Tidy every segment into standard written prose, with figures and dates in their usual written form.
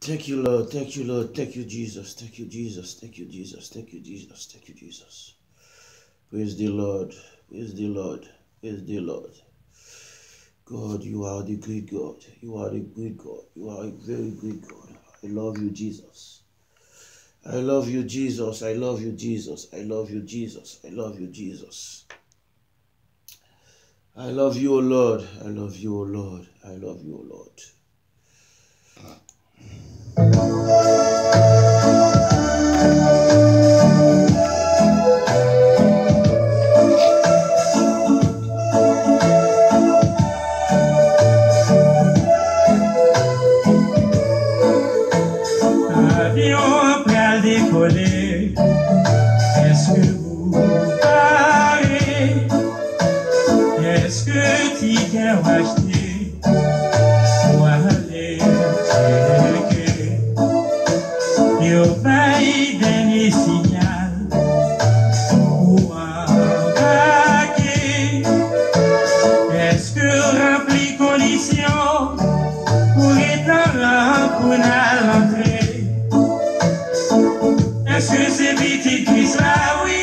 Thank you, Lord. Thank you, Lord. Thank you, Jesus. Thank you, Jesus. Thank you, Jesus. Thank you, Jesus. Thank you, Jesus. Praise the Lord. Praise the Lord. Praise the Lord. God, you are the great God. You are the great God. You are a very great God. I love you, Jesus. I love you, Jesus. I love you, Jesus. I love you, Jesus. I love you, Jesus. I love you, O Lord. I love you, O Lord. I love you, O Lord. Avion pral décoller, est-ce que vous parlez? Est-ce que ticket ou acheté pour aller checker? Yo paye dernier signal pour embarquer. Est-ce que rempli condition pour être là pour l'entrée? Est-ce que c'est petit qui là, oui?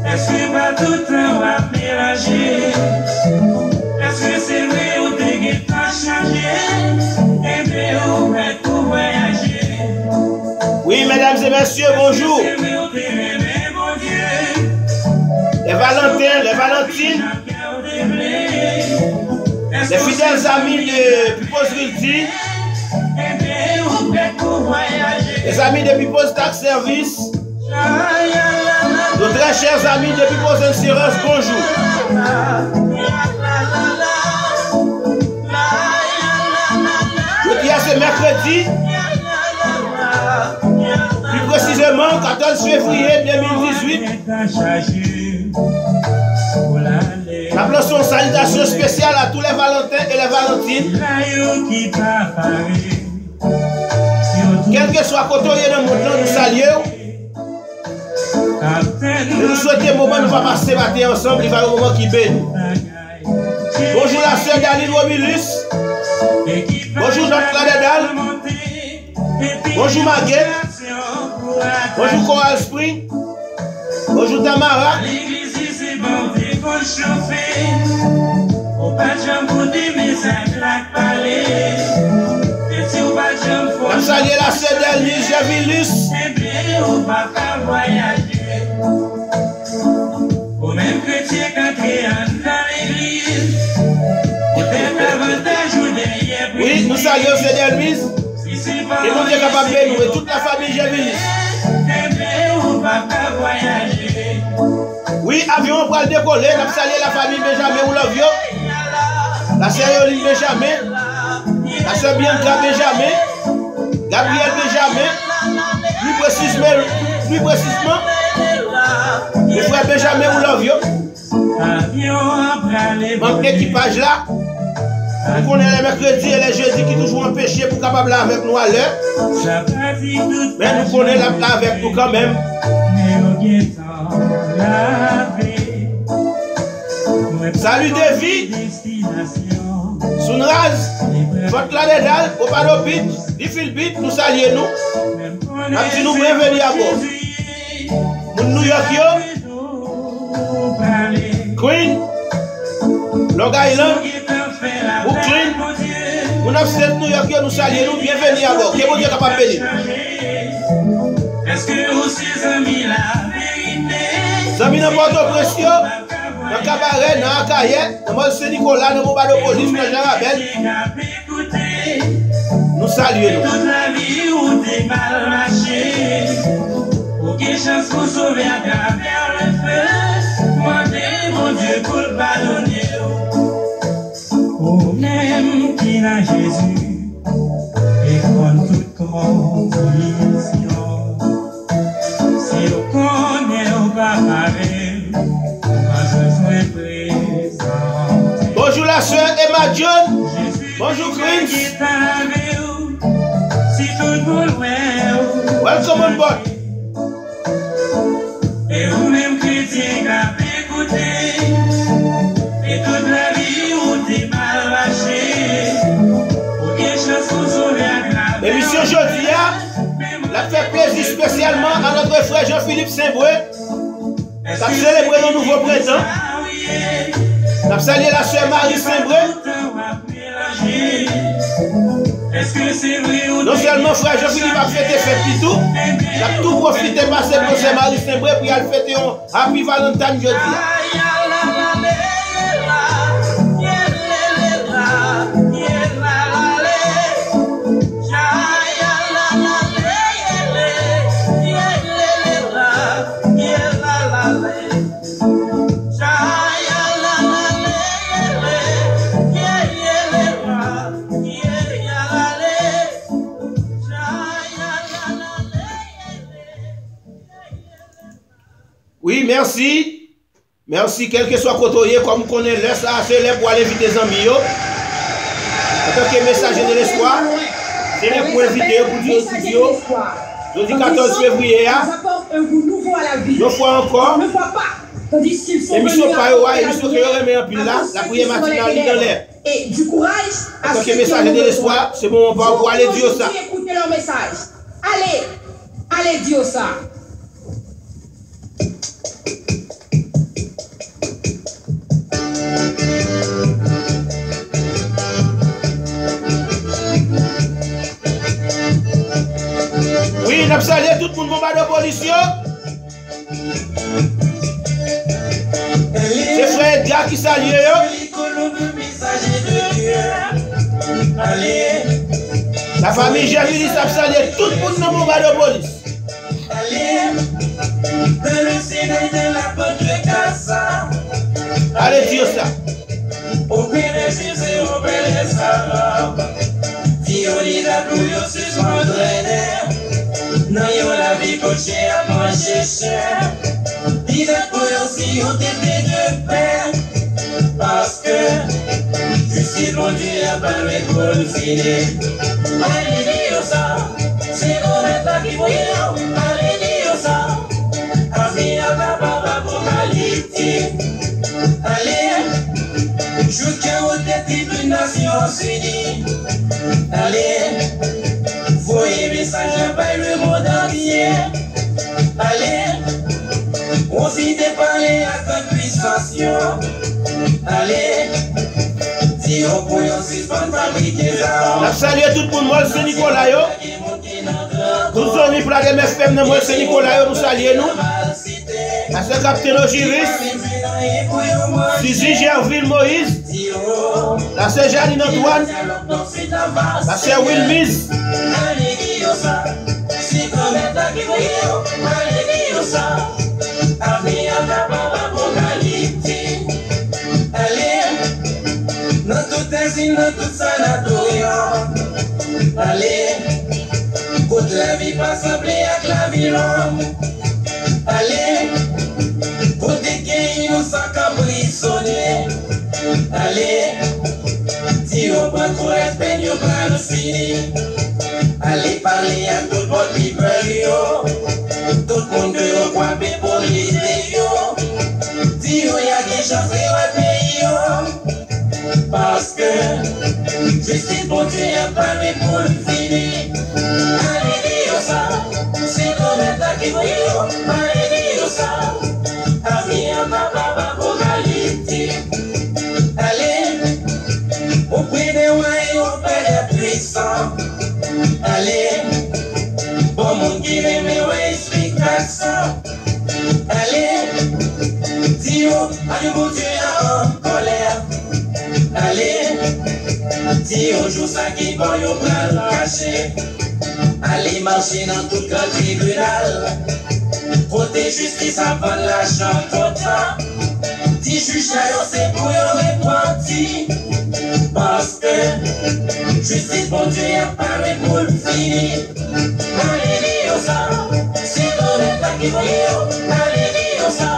Est-ce que pas tout le temps va mélanger? Est-ce que c'est vrai ou t'es pas changé? Et bien, ou prêt pour voyager? Oui, mesdames et messieurs, bonjour. Les Valentins, les Valentines, les fidèles amis de People's Realty, les amis de People's Tax Service, nos très chers amis de People's Insurance, bonjour. Je dis à ce mercredi, plus précisément 14 février 2018, nous appelons une salutation spéciale à tous les Valentins et les Valentines. Quel que soit côté dans le monde, nous saluons. Et nous souhaitons un moment où nous allons passer matin ensemble, il va y avoir un moment qui bénit. Bonjour la sœur Daline Romulus. Bonjour notre Cladedal. Bonjour Maguette. Bonjour Coral Spring. Bonjour Tamara. On salue la sœur Delmise Javilus. Au même chrétien qu'entrer dans l'église, oui, nous saluons sœur Delmise. Et nous sommes capables de nous et toute la famille Javilus. Oui, avion pour le décoller, nous saluons la famille Benjamin ou l'avion. La sœur Yoline Benjamin. La sœur Bianca Benjamin, Gabriel Benjamin, plus précisément, le frère Benjamin Oulovio. Mon équipage là, nous connaissons les mercredis et les jeudis qui toujours empêchés pour capable là avec nous à l'heure. Mais nous connaissons là avec nous quand même. Salut David. Sunraz, votre Cladedal, Opado Beat, Diffil Beat, nous saluons nous. Même si nous bienvenue à bord. New York, Queen, Long Island, Brooklyn, nous avons New York, nous saluons nous, bienvenue à bord. Que bon Dieu capable de bénir. Est-ce que vous ces amis la vérité? Amis n'importe précieux. Dans le cabaret, dans la carrière, dans le Saint-Nicolas, dans le mobile de police, dans Jean-Rabel, nous saluons. Toute la vie où t'es mal marché, aucune chance pour sauver à travers le feu. Demandez mon Dieu pour le ballonner. Au même qu'il a Jésus, et contre toute condition. Si on connaît, on va parler. Bonjour la sœur Emma John. Bonjour Prince. Welcome on board. Et vous-même chrétien qui a écouté, et toute la vie où t'es mal lâché, aucune chance pour sauver à grâce. spécialement à notre frère Jean-Philippe Saint-Bré. Ça célèbre le nouveau printemps. Ça salue la sœur Marie Saint-Bré. Non seulement frère Jean-Philippe a fêté fête tout, il a tout profité de passer pour sœur Marie Saint-Bré pour y aller fêter un Happy Valentine jeudi. Oui, merci. Merci, quel que soit côté, comme vous connaissez, laisse à célèbre pour aller inviter les amis. En tant que messager de l'espoir, c'est là pour inviter pour dire jeudi 14 février. Une fois encore. L'émission Payoa, l'émission que vous remet en pile là, la prière matinale dans l'air. Et du courage en tant que messager de l'espoir, c'est bon pour aller dire ça. Écoutez leur message. Allez dire ça. Oui, nous saluons tout le monde de police. C'est frère Edgar qui salue. La famille Jésus a salué tout le monde de police. Allez dire ça. Non, yo la vie coachée à manger cher. Dis pour aussi on t'était de père. Parce que justice mon Dieu a pas l'école finie. Allez dire ça, c'est mon état qui voyait. Allez dire ça, amis à papa apocalyptique. Allez, je tiens au tête d'une nation unie. Allez. Voyez message par le monde entier. Allez, on s'y déparler à votre puissance. Allez, si on peut suspendre fabriquer ça. La salut tout le monde, c'est Nicolas. Nous sommes pour la MFM, c'est Nicolas, nous saluons nous. À ce capitaine Ogiris, Sisi Gerville Moïse, la sœur Janine Antoine, la sœur Wilmise. Dans tout sanatorium. Allez, côte la vie pas semblée avec la violence. Allez, côté qui nous a cabrisonné. Allez, si on prend tout respect, nous pas nous finir. Allez parler à tout le monde qui veut. Tout le monde veut croire pour l'idée. Si on y a des chances de payer. Parce que justice bon Dieu a parlé pour le finir. Allez dire ça, c'est comme un qui brille. Allez dire ça, amis à papa apocalyptique. Allez, auprès des rois auprès des puissants. Allez, bon monde qui aime explique ça. Allez, Dieu, allez bon Dieu en colère. Allez, si on joue ça qui va y avoir caché. Allez marcher dans tout le tribunal. Côté justice avant l'argent total. Si juge c'est pour y repentir. Parce que justice bon Dieu a parlé pour le finir. Allez dire ça, c'est dans l'état qui va y avoir. Allez dire ça,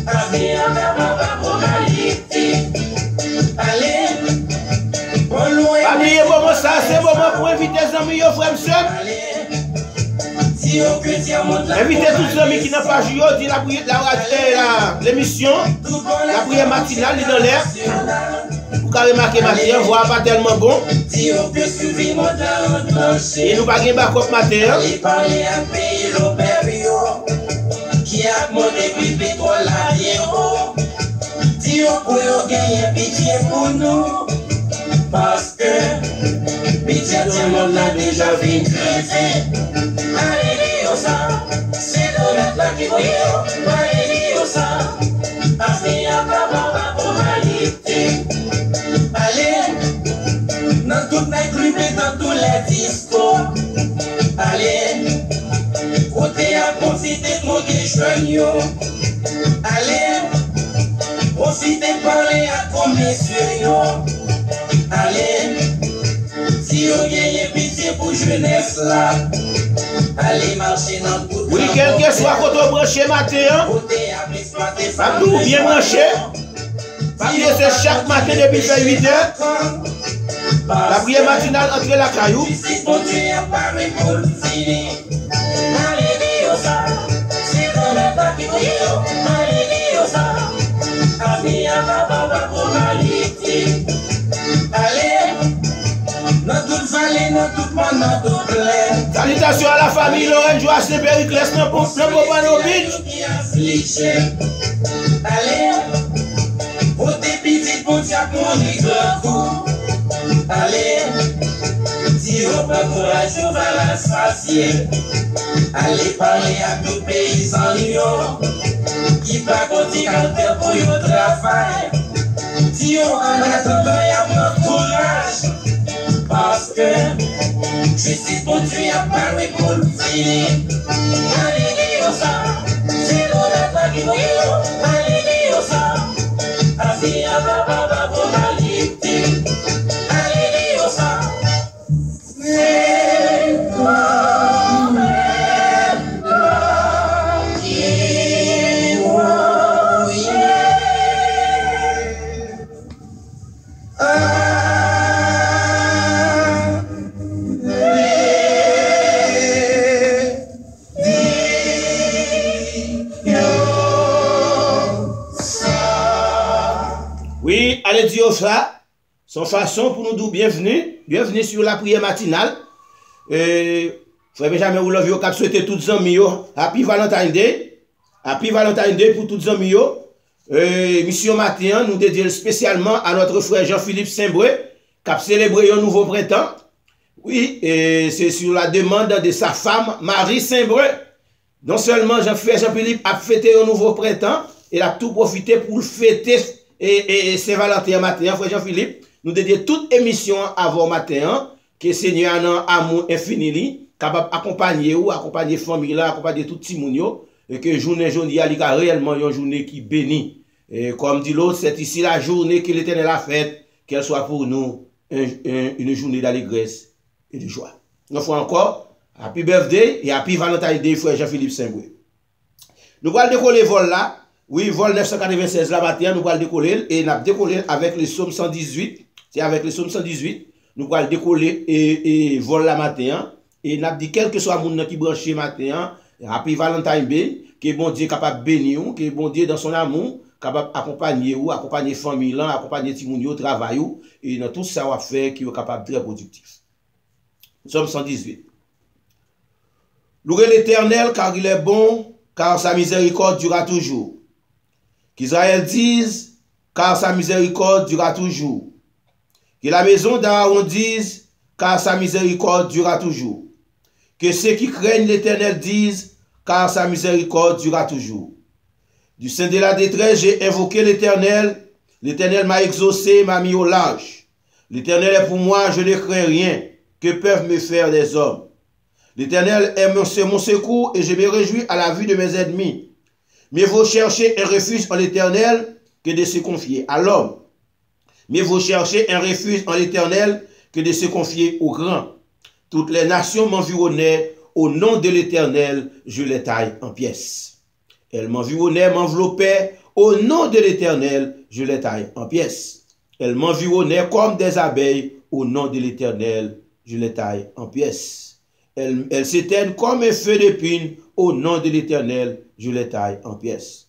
amis à papa apocalyptique. Allez, bon, ça, c'est bon pour inviter les amis, frères et sœurs. Invitez tous les amis qui n'ont pas joué, dit l'émission, la prière matinale, dans l'air. Pour pouvez remarquer matin, voix pas tellement bon. Dis-au que suivi mon talent plancher. Et nous pas gagner backup matin. Allez parler à pays l'opério. Qui a monté plus pétrole la vie haut. Dis-au pour y gagner pitié pour nous. Parce que pitié tout le monde l'a déjà vu creuser. Allez dis-au ça. C'est de mettre la qui brille. Allez dis-au ça. Parce qu'il y a pas de moralité. Allez, dans toutes les clubs et dans tous les discours. Allez, côté à profiter de mon guéchonio. Allez, profitez de parler à commission. Allez, si vous gagnez pitié pour jeunesse là. Allez marcher dans tout. Oui, quel que soit quand on branche matin, pas tout bien branché. Pas bien c'est chaque matin depuis 8 heures. La prière matinale entre la caillou. Salutations à la famille Lorraine Joas de Périclès, non pour nos bites. Allez, pour tes petites pour chaque monde, allez, si on pas courage, on va la sacier. Allez parler à tout paysan Lyon, qui pas continuer pour le travail. Si on en attendant, il y a mon courage. Parce que je suis pour Dieu à parler pour le filer. Allez, dis-moi ça, c'est l'honnête là qui brille. Allez, dis-moi ça, assis à papa pour la liberté. Allez, dis-moi ça, c'est toi-même qui voyais. Oui, allez dire ça, son façon pour nous dire bienvenue sur la prière matinale. Frère Benjamin Oulovio qui a souhaité tous les amis, Happy Valentine Day pour tous les amis. Mission matin, nous dédions spécialement à notre frère Jean-Philippe Saint-Bré qui a célébré un nouveau printemps. Oui, c'est sur la demande de sa femme Marie Saint-Bré. Non seulement Jean-Philippe a fêté un nouveau printemps, il a tout profité pour le fêter. Et Saint-Valentin matin, frère Jean-Philippe, nous dédions toute émission avant matin, que Seigneur a un amour infini, capable d'accompagner ou accompagner famille là, accompagner tout le monde, et que journée il y a réellement une journée qui bénit. Et comme dit l'autre, c'est ici la journée que l'Éternel a faite, qu'elle soit pour nous une journée d'allégresse et de joie. Une fois encore, Happy Birthday et Happy Valentine Day, frère Jean-Philippe Saint-Bré. Nous allons décoller le vol là. Oui, vol 996 la matin, nous allons décoller et nous allons décoller avec le psaume 118. C'est avec le psaume 118, nous allons décoller et vol la matin. Et nous allons dit, quel que soit le monde qui branche matin, Happy Valentine Day, que bon Dieu est capable de bénir, que bon Dieu dans son amour, capable d'accompagner ou accompagner famille, accompagner Timounio, travail, et dans tout ça, on va faire qui est capable de très productif. Psaume 118. Louez l'Éternel car il est bon, car sa miséricorde durera toujours. Qu'Israël dise, car sa miséricorde durera toujours. Que la maison d'Aaron dise, car sa miséricorde durera toujours. Que ceux qui craignent l'Éternel disent, car sa miséricorde durera toujours. Du sein de la détresse, j'ai invoqué l'Éternel. L'Éternel m'a exaucé, m'a mis au large. L'Éternel est pour moi, je ne crains rien. Que peuvent me faire des hommes? L'Éternel est mon secours et je me réjouis à la vue de mes ennemis. Mieux vaut chercher un refuge en l'Éternel que de se confier à l'homme. Mieux vaut chercher un refuge en l'Éternel que de se confier aux grands. Toutes les nations m'environnaient. Au nom de l'Éternel, je les taille en pièces. Elles m'environnaient, m'enveloppaient. Au nom de l'Éternel, je les taille en pièces. Elles m'environnaient comme des abeilles. Au nom de l'Éternel, je les taille en pièces. Elles s'éteignent comme un feu d'épine. Au nom de l'Éternel, je les taille en pièces.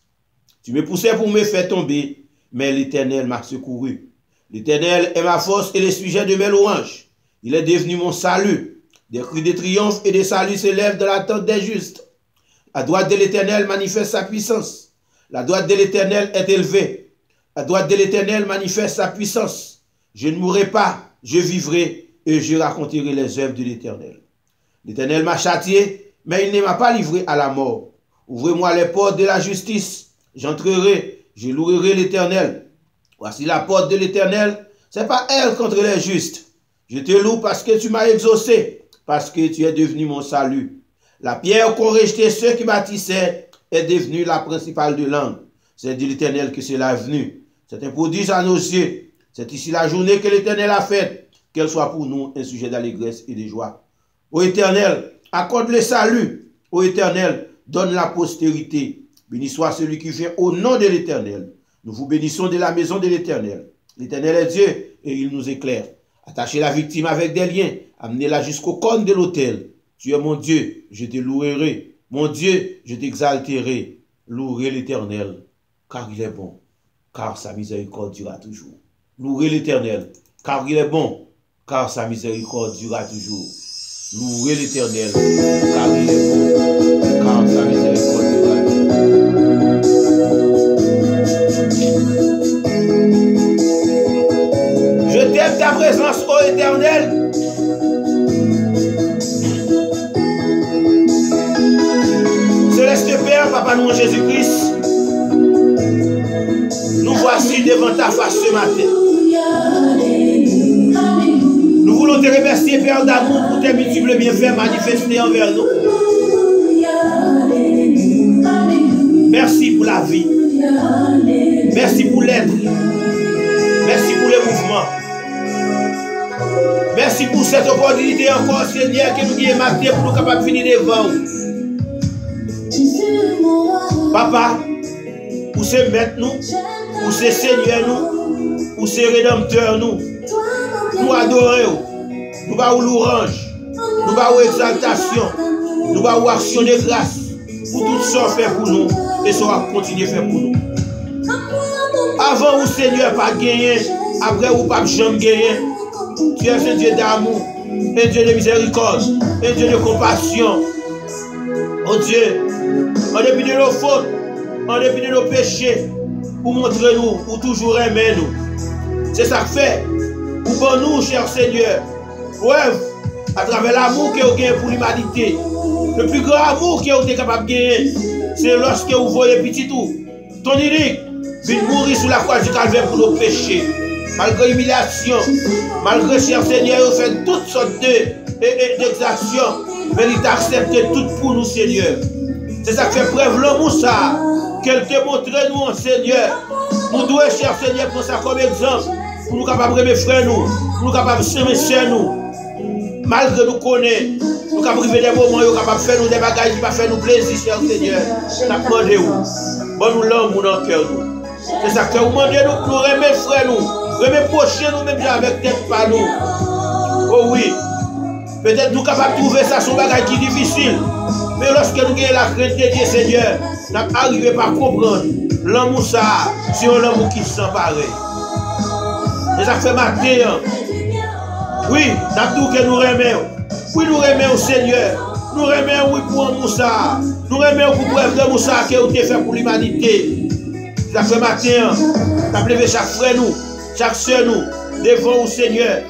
Tu me poussais pour me faire tomber, mais l'Éternel m'a secouru. L'Éternel est ma force et le sujet de mes louanges. Il est devenu mon salut. Des cris de triomphe et de salut s'élèvent dans la tente des justes. La droite de l'Éternel manifeste sa puissance. La droite de l'Éternel est élevée. La droite de l'Éternel manifeste sa puissance. Je ne mourrai pas, je vivrai et je raconterai les œuvres de l'Éternel. L'Éternel m'a châtié, mais il ne m'a pas livré à la mort. Ouvrez-moi les portes de la justice. J'entrerai, je louerai l'Éternel. Voici la porte de l'Éternel. Ce n'est pas elle contre les justes. Je te loue parce que tu m'as exaucé, parce que tu es devenu mon salut. La pierre qu'ont rejeté ceux qui bâtissaient est devenue la principale de langue. C'est de l'Éternel que cela est venu. C'est un prodige à nos yeux. C'est ici la journée que l'Éternel a faite. Qu'elle soit pour nous un sujet d'allégresse et de joie. Ô Éternel, accorde le salut. Ô Éternel, donne la postérité. Béni soit celui qui vient au nom de l'Éternel. Nous vous bénissons de la maison de l'Éternel. L'Éternel est Dieu et il nous éclaire. Attachez la victime avec des liens. Amenez-la jusqu'au cône de l'autel. Tu es mon Dieu, je te louerai. Mon Dieu, je t'exalterai. Louerez l'Éternel, car il est bon, car sa miséricorde durera toujours. Louerez l'Éternel, car il est bon, car sa miséricorde durera toujours. Louerez l'Éternel, car il est bon, car sa miséricorde durera toujours. Je t'aime ta présence, ô Éternel. Céleste Père, Papa nous en Jésus-Christ, nous voici devant ta face ce matin. Nous voulons te remercier, Père d'amour, pour tes multiples bienfaits manifestés envers nous. Merci pour la vie. Merci pour l'être. Merci pour le mouvement. Merci pour cette opportunité encore, Seigneur, que nous avons maté pour nous capables de finir devant. Papa, pour ce maître nous, pour ce Seigneur nous, pour ce Rédempteur nous, nous adorons, nous avons l'orange, nous avons exaltation, nous avons action de grâce pour tout ce fait pour nous et ça va continuer à faire pour nous. Avant où Seigneur pas gagné, après où pas jamais gagné, tu es un Dieu d'amour, un Dieu de miséricorde, un Dieu de compassion. Oh Dieu, en dépit de nos fautes, en dépit de nos péchés, pour montrer nous, pour toujours aimer nous. C'est ça que fait, pour nous, cher Seigneur, preuve à travers l'amour que vous avez pour l'humanité. Le plus grand amour que vous êtes capable de gagner, c'est lorsque vous voyez petit tout, ton unique, vient mourir sur la croix du calvaire pour nos péchés. Malgré l'humiliation, malgré, cher Seigneur, vous faites toutes sortes d'exactions, mais il t'a accepté tout pour nous, Seigneur. C'est ça qui fait preuve l'amour, ça. Qu'elle te montre nous, Seigneur. Nous devons, cher Seigneur, prendre ça comme exemple. Pour nous capables de mes frères, nous. Pour nous capables de s'aimer chez nous. Malgré nous connaître, nous capables de vivre des moments, nous capables de faire nous des bagages qui vont faire nous plaisir, cher Seigneur. Nous avons demandé où. Bon, nous l'amour dans le cœur, nous. C'est ça que vous demandez nous pour nous aimer, frères, nous. Aimer prochain, nous, même avec tête par nous. Oh oui. Peut-être nous capables de trouver ça sur un bagage qui est difficile. Mais lorsque nous avons la crainte de Dieu, Seigneur, nous n'arrivons pas à comprendre l'amour ça, c'est un amour qui se sent pareil. Et ça fait matin. Oui, nous avons que nous aimons. Oui, nous aimons au Seigneur. Nous aimons oui pour l'amour ça. Nous aimons pour preuve de l'amour ça que vous avez fait pour l'humanité. Ça fait matin. Nous avons levé chaque frère nous, chaque soeur nous, devant au Seigneur.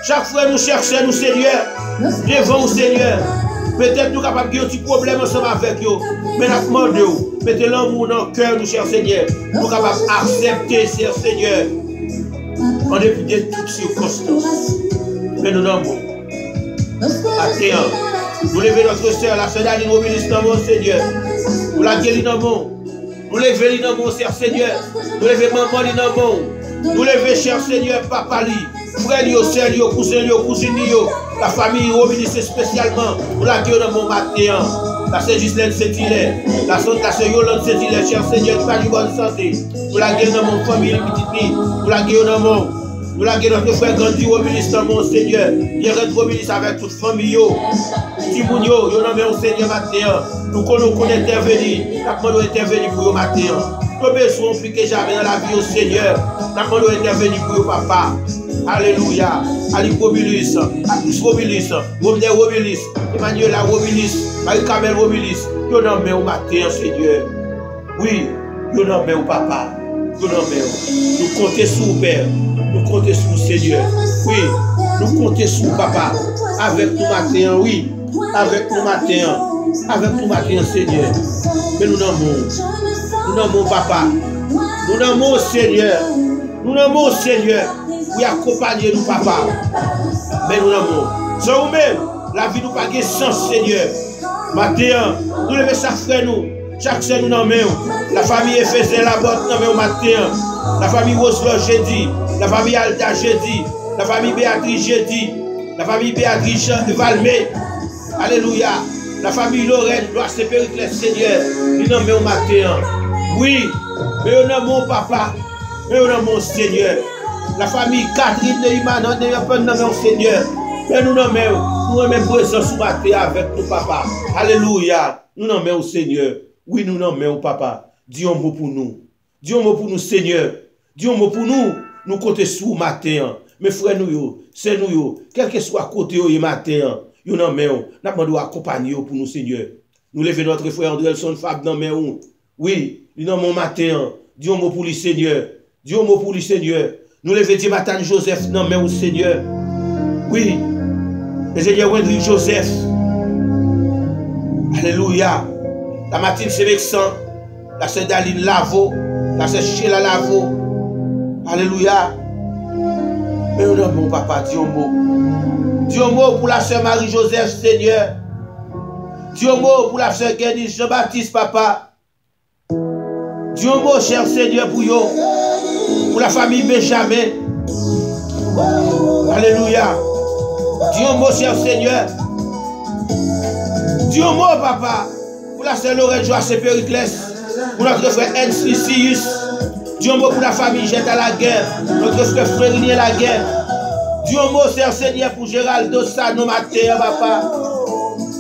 Chaque frère nous cherche nous, Seigneur, devant au Seigneur. Peut-être nous sommes capables de faire un problème ensemble avec eux. Mais nous demandons, mettez l'amour dans le cœur, nous, cher Seigneur. Nous sommes capables d'accepter, cher Seigneur, en dépit de toutes circonstances. Mais nous n'avons pas. Nous levons notre soeur, la soeur d'Aline, nous bénissons dans mon Seigneur. Nous la guérissons dans mon. Nous levons dans mon, cher Seigneur. Nous levons maman dans mon. Nous levons, cher Seigneur, papa li. Frère, sœur, cousin, cousine, la famille, au ministère spécialement, nous la guérissons dans mon matin. La sœur Gislaine Saint-Hilaire, la sœur Yolande Saint-Hilaire, cher Seigneur, tu as du bonne santé. Nous la guérissons dans mon famille, petite, nous la guérissons dans mon. Nous la guérissons notre frère grandi au ministère, mon Seigneur. Il rentre au ministère avec toute famille. Timounio, nous nommons au Seigneur matin. Nous connaissons intervenir. Nous pouvons intervenir pour le matin. Nos besoins plus que jamais dans la vie au Seigneur. Nous avons intervenir pour papa. Alléluia. Ali Robilis, Atus Robilis, Romney Robilis, Emmanuela Robilis, Marie-Camel Robilis. Nous nommons au matin, Seigneur. Oui, nous nommons au papa. Nous nommons. Nous comptons sur vous, Père. Nous comptons sur vous, Seigneur. Oui, nous comptons sur vous, papa. Avec nous matin, oui. Avec nous matin. Avec nous matin, Seigneur. Mais nous nommons. Nous nommons papa. Nous nommons Seigneur. Nous nommons Seigneur. Oui, accompagnez-nous, papa. Mais nous nommons. C'est vous-même. La vie nous pas de sens, Seigneur. Matin, nous levons chaque frère, nous. Chaque frère, nous nommons. La famille Ephésiens, la botte, nous nommons matin. La famille Roselot, jeudi. La famille Alda, jeudi. La famille Béatrice, jeudi. La famille Béatrice, Valmé. Alléluia. La famille Lorraine, gloire c'est Périclès, Seigneur. Nous nommons matin. Oui, mais nous nommons papa. Mais nous nommons Seigneur. La famille Catherine de Imanon, nous nommons Seigneur. Mais nous nommons présence sous matin avec nous, papa. Alléluia. Nous nommons Seigneur. Oui, nous nommons papa. Dis un mot pour nous. Dis un mot pour nous, Seigneur. Dis un mot pour nous. Nous comptons sous matin. Mes frères, nous, c'est nous, quel que soit côté au matin, nous nommons. Nous devons accompagner pour nous, Seigneur. Nous levons notre frère Andrelson Fab dans mes mains. Oui, nous nommons matin. Dis un mot pour lui, Seigneur. Dis un mot pour lui, Seigneur. Nous levons Dimatane Joseph dans mes mains, Seigneur. Oui. Le Seigneur Wendry Joseph. Alléluia. La Martine Sévexan. La sœur Daline Lavo. La sœur Sheila Lavo. Alléluia. Mais nous nommons papa, dis un mot. Dis un mot pour la sœur Marie-Joseph, Seigneur. Dis un mot pour la sœur Guénis Jean-Baptiste, papa. Dis un mot, cher Seigneur, pour yo. Pour la famille Benjamin. Alléluia. Dis un mot, cher Seigneur. Dis un mot, papa. Pour la sœur Lorraine Joachim Périclès. Pour notre frère Enslicius. Dis un mot pour la famille Jette à la guerre. Notre frère Frérinier la guerre. Dis un mot, cher Seigneur, pour Gérald Dossano Matin, papa.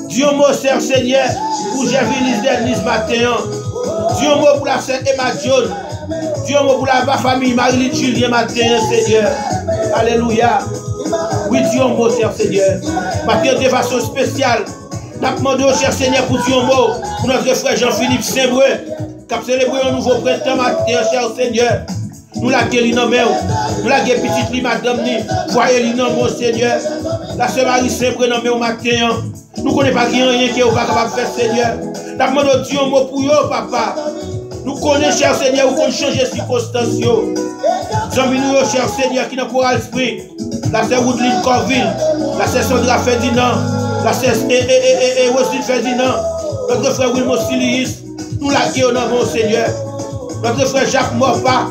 Dis un mot, cher Seigneur, pour Gervilis Denise Matin. Dis un mot pour la sœur Emma John. Dis un mot pour la famille Marie-Lise Julien Matin, Seigneur. Alléluia. Oui, dis un mot, cher Seigneur. Matin, de façon spéciale, nous demandons, cher Seigneur, pour dire un mot pour notre frère Jean-Philippe Saint-Brun, qui a célébré un nouveau printemps matin, cher Seigneur. Nous la guérissons, nous la guérissons, petite madame, voyez l'innommé, Seigneur. La sœur Marie Saint-Brun, au matin. Nous ne connaissons pas rien qui est capable de faire, Seigneur. Nous demandons, dis un mot pour eux, papa. Nous connaissons, cher Seigneur, nous connaissons changer les circonstances. Nous avons, cher Seigneur, qui n'a pas l'esprit. La sœur Woodline Corville, la sœur Sandra Ferdinand, la sœur Roselyne Ferdinand, notre frère Wilmo Silius, nous la guérissons, Seigneur. Notre frère Jacques Morpa,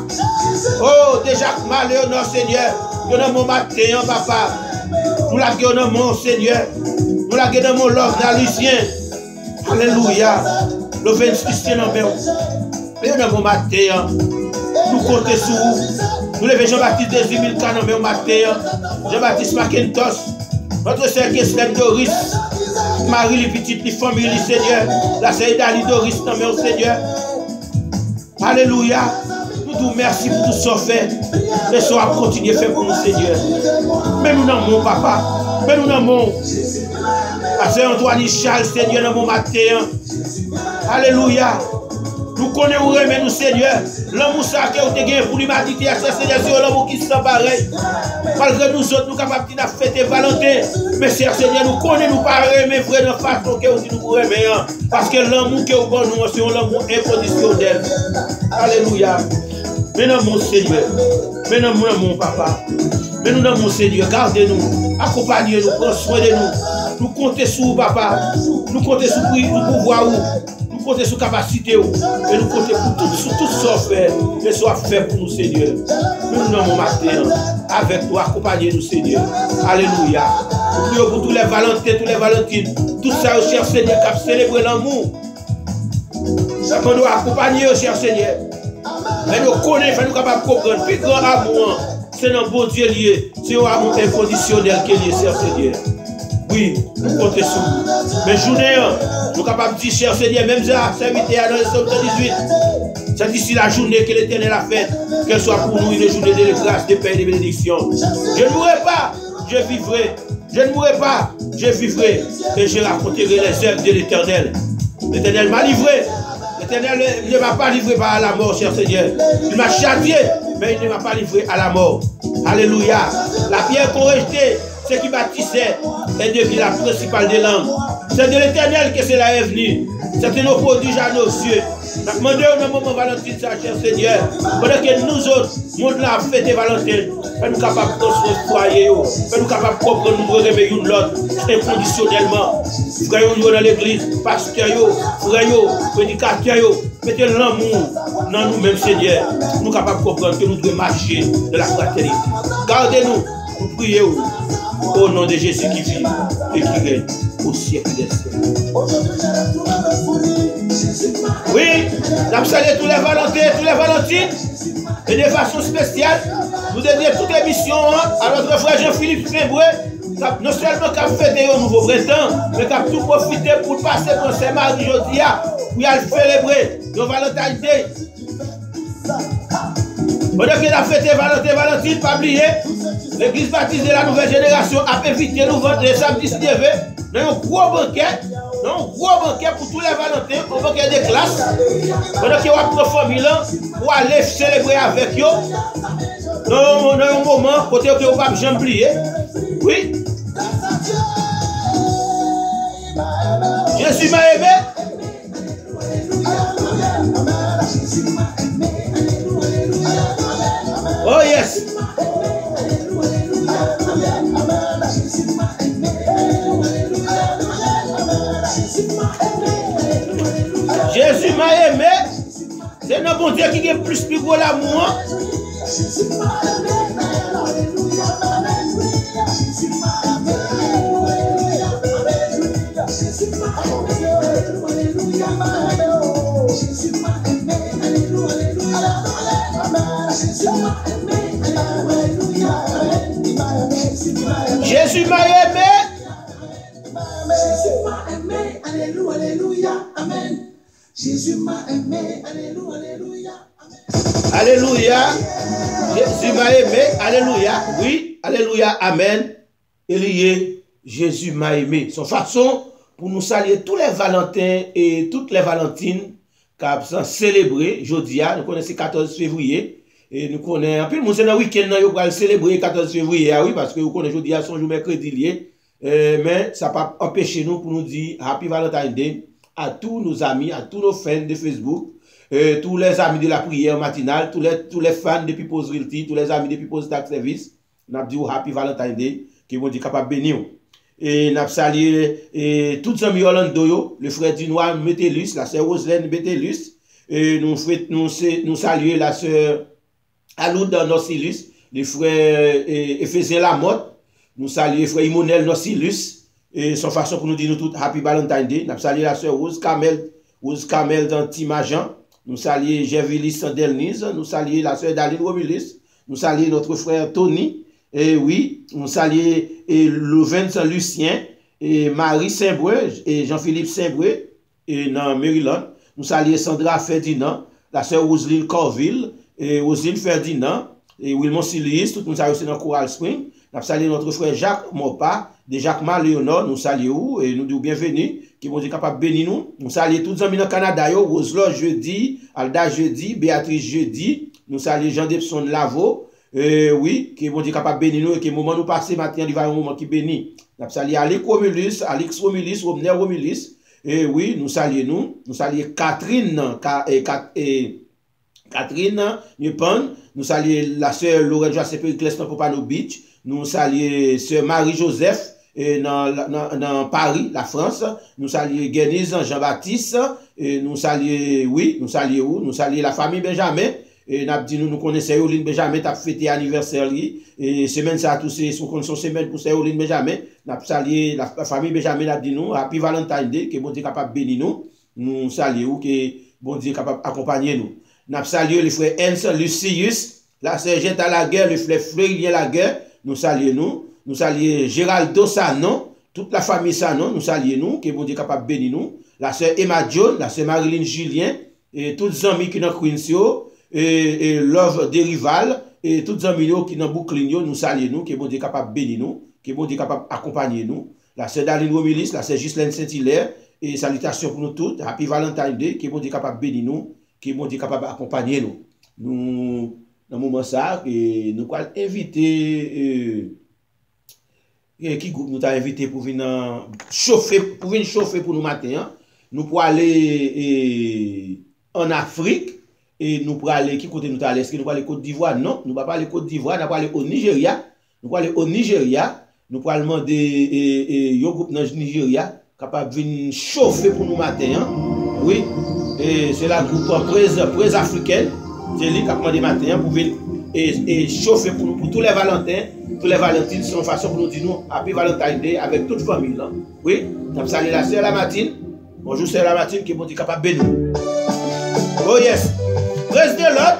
oh, de Jacques Maléonor, Seigneur, nous avons matin, papa. Nous la guérissons, Seigneur. Nous la guérissons, Lord Lucien. Alléluia. Le 26 novembre. Mais nous avons matin. Nous comptons sur vous. Nous levons Jean-Baptiste Désir Milkan au matin. Jean-Baptiste Macintosh. Notre sœur Keslen Doris. Marie, les petites, les familles, Seigneur. La sœur Dali Doris, au Seigneur. Alléluia. Nous disons merci pour tout ce qu'on fait. Et ça va continuer à faire pour nous, Seigneur. Mais nous n'avons papa. Mais nous n'avons. Parce que Antoine Charles, Seigneur, dans mon matin. Alléluia. Nous connaissons vraiment nous, Seigneur. L'amour ça que vous avez gagné pour l'humanité, Seigneur, c'est l'amour qui se pareil. Malgré nous autres, nous sommes capables de fêter Valentin. Mais Seigneur, nous connaissons nous pas mais vrai dans la façon que vous nous aimez. Parce que l'amour que vous avez nous, c'est l'amour inconditionnel. Alléluia. Mais non, mon Seigneur. Mais non, mon papa. Mais nous, non, mon Seigneur, gardez-nous. Accompagnez-nous, prenez soin de nous. Nous comptons sur vous, papa. Nous comptons sur le pouvoir. Nous comptons sur la capacité. Et nous comptons sur tout ce qu'on fait. Et soit fait pour nous, Seigneur. Nous, nous, non, mon matin. Avec toi, accompagnez-nous, Seigneur. Alléluia. Nous prions pour tous les Valentins, tous les Valentines. Tout ça, cher Seigneur, qui a célébré l'amour. Nous doit accompagner, cher Seigneur. Mais nous connaissons, nous sommes capables de comprendre. Plus grand amour, c'est notre bon Dieu lié. C'est un amour inconditionnel qui est lié, cher Seigneur. Oui, nous comptons sur vous. Mais journée, nous sommes capables de dire, cher Seigneur, même ça, serviteur dans le Somme 118. C'est ici la journée que l'Éternel a faite, qu'elle soit pour nous une journée de grâce, de paix et de bénédiction. Je ne mourrai pas, je vivrai. Je ne mourrai pas, je vivrai. Et je raconterai les œuvres de l'Éternel. L'Éternel m'a livré. L'Éternel ne m'a pas livré à la mort, cher Seigneur. Il m'a châtié, mais il ne m'a pas livré à la mort. Alléluia. La pierre qu'on rejetait, ce qui bâtissait, est devenue la principale des langues. C'est de l'Éternel que cela est venu. C'est nos produits à nos yeux. Nous demandons au moment Valentine, cher Seigneur, pendant que nous autres, monde là, fête Valentine, nous capables de construire foyer, nous capables de comprendre, nous réveiller l'autre inconditionnellement. Frères dans l'église, pasteurs, frères, prédicateurs, mettez l'amour dans nous-mêmes, Seigneur. Nous capables de comprendre que nous devons marcher de la fraternité. Gardez-nous, nous prions au nom de Jésus qui vit et qui règne au siècle des siècles. Oui, nous saluons tous les Valentines, et de façon spéciale, nous dédions toute émission à notre frère Jean-Philippe Fébré, non seulement qui a fêté au nouveau printemps, mais qui a tout profité pour passer pour ses maris aujourd'hui, pour y aller célébrer le Valentine Day. Pendant qu'il a fêté Valentine, pas oublier, l'église baptiste de la nouvelle génération a invité nous le samedi 19 dans un gros banquet pour tous les Valentins, un banquet de classe. Pendant qu'il y a notre famille pour aller célébrer avec eux, dans un moment, côté que vous ne pouvez jamais oublier. Oui. Jésus m'a aimé. Oh yes. Jésus m'a aimé. C'est notre bon Dieu qui est plus gros l'amour. Jésus m'a aimé. Jésus m'a aimé. Alléluia. Amen. Jésus m'a aimé. Alléluia. Amen. Alléluia. Jésus m'a aimé. Alléluia. Oui. Alléluia. Amen. Et Jésus m'a aimé. Son façon pour nous saluer tous les Valentins et toutes les Valentines qui ont célébré aujourd'hui. Nous connaissons le 14 février. Et nous connaissons, en plus, nous sommes dans le week-end, nous allons célébrer le 14 février, oui, parce que nous connaissons aujourd'hui son jour mercredi lié. Mais ça n'a pas empêché nous pour nous dire Happy Valentine's Day à tous nos amis, à tous nos fans de Facebook, tous les amis de la prière matinale, tous les fans de People's Realty, tous les amis de People's Tax Service. Nous avons dit Happy Valentine's Day, qui vont dire capable de bénir. Et nous avons salué tous les amis Orlando, le frère Dinois Métellus, la sœur Roselaine Métellus, et nous saluons la sœur Aloud Norcilus, le frère Ephésien Lamotte, nous saluons le frère Imonel Norcilus, et son façon pour nous dire nous tous Happy Valentine's Day. Nous saluons la sœur Rose Kamel dans Timajan, nous saluons Gervilis Delnise, nous saluons la sœur Daline Romulus, nous saluons notre frère Tony, et oui, nous saluons Louvain Saint-Lucien, et Marie Saint-Breu, et Jean-Philippe Saint-Breu, et dans Maryland, nous saluons Sandra Ferdinand, la sœur Roselyne Corville, et Roselyne Ferdinand, et Wilmon Silis, tout le monde aussi dans Coral Spring. Nous saluons notre frère Jacques Mopa, de Jacques Léonard, nous saluons et nous disons bienvenue, qui vont être capables de bénir nous. Nous saluons tous les amis dans le Canada, Roselot jeudi, Alda jeudi, Béatrice jeudi, nous saluons Jean Depson Lavo, oui, qui vont être capables de bénir nous et qui moment nous passer maintenant, il va y avoir un moment qui bénit. Nous saluons Alex Romulus, Romner Romulus, et oui, nous saluons Catherine Nupon, nous saluons la sœur Lorraine Joacé Périclès dans Popano Beach, nous saluons sœur Marie-Joseph dans Paris, la France, nous saluons Guénise Jean-Baptiste, nous saluons, oui, nous saluons la famille Benjamin, et nous connaissons Eoline Benjamin, qui a fêté anniversaire, et semaine ça a tous son semaine pour Eoline Benjamin, nous saluons la famille Benjamin, nous dit nous, Happy Valentine's Day, que bon Dieu capable de bénir nous saluons, que bon Dieu capable d'accompagner nous. Nous saluons le frère Hans Lucius, la sœur Jetta Laguerre, le frère Fleurien Laguerre, nous saluons Géraldo Sanon, toute la famille ça, non, nous saluons nous, que bon Dieu capable de bénir nous. La sœur Emma John, la sœur Marilyn Julien, et tous les amis qui sont dans Queensio, et Love Derival, et tous les amis qui sont dans Brooklyn, nous saluons nous, que bon Dieu capable de bénir nous, que bon Dieu capable d'accompagner nous. La sœur Daline Romilis, la sœur Ghislaine Saint-Hilaire, et salutations pour nous toutes. Happy Valentine Day, que bon Dieu capable de bénir nous, que bon Dieu capable d'accompagner nous. Nous, dans le moment ça, nous allons inviter, qui groupe nous t'a invité pour venir chauffer pour nous matin. Hein? Nous pour aller en Afrique, et nous pour aller, qui côté nous allons, est-ce que nous pour aller Côte d'Ivoire? Non, nous ne pas aller Côte d'Ivoire, nous pour aller au Nigeria. Nous pour aller au Nigeria, nous pour demander un groupe dans le Nigeria capable de venir chauffer pour nous matin. Hein? Oui, et c'est la groupe presse africaine, c'est lui qui a demandé matin pour venir et chauffer pour nous, pour tous les Valentins, tous les Valentines, c'est une façon pour nous dire nous Happy Valentine Day avec toute famille. Là. Oui, nous saluons la sœur Lamartine. Bonjour sœur Lamartine qui est bon Dieu capable de bénir. Oh yes, praise the Lord.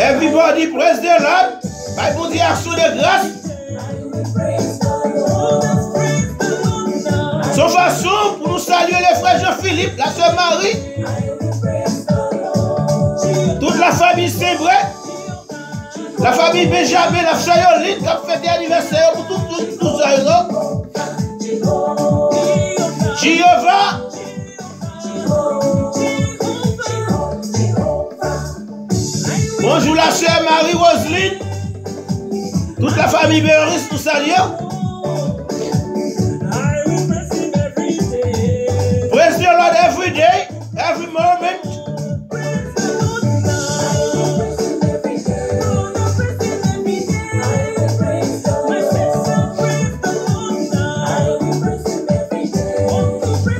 Everybody praise the Lord. By bon Dieu action de grâce. Son façon pour nous saluer les frères Jean-Philippe, la sœur Marie, toute la famille Saint-Bré, la famille Benjamin, la Chayoline qui a fêté l'anniversaire pour tous les Jéhovah. Bonjour la sœur Marie-Roseline, toute la famille Béoris, nous saluons. Praise the Lord every day, every moment.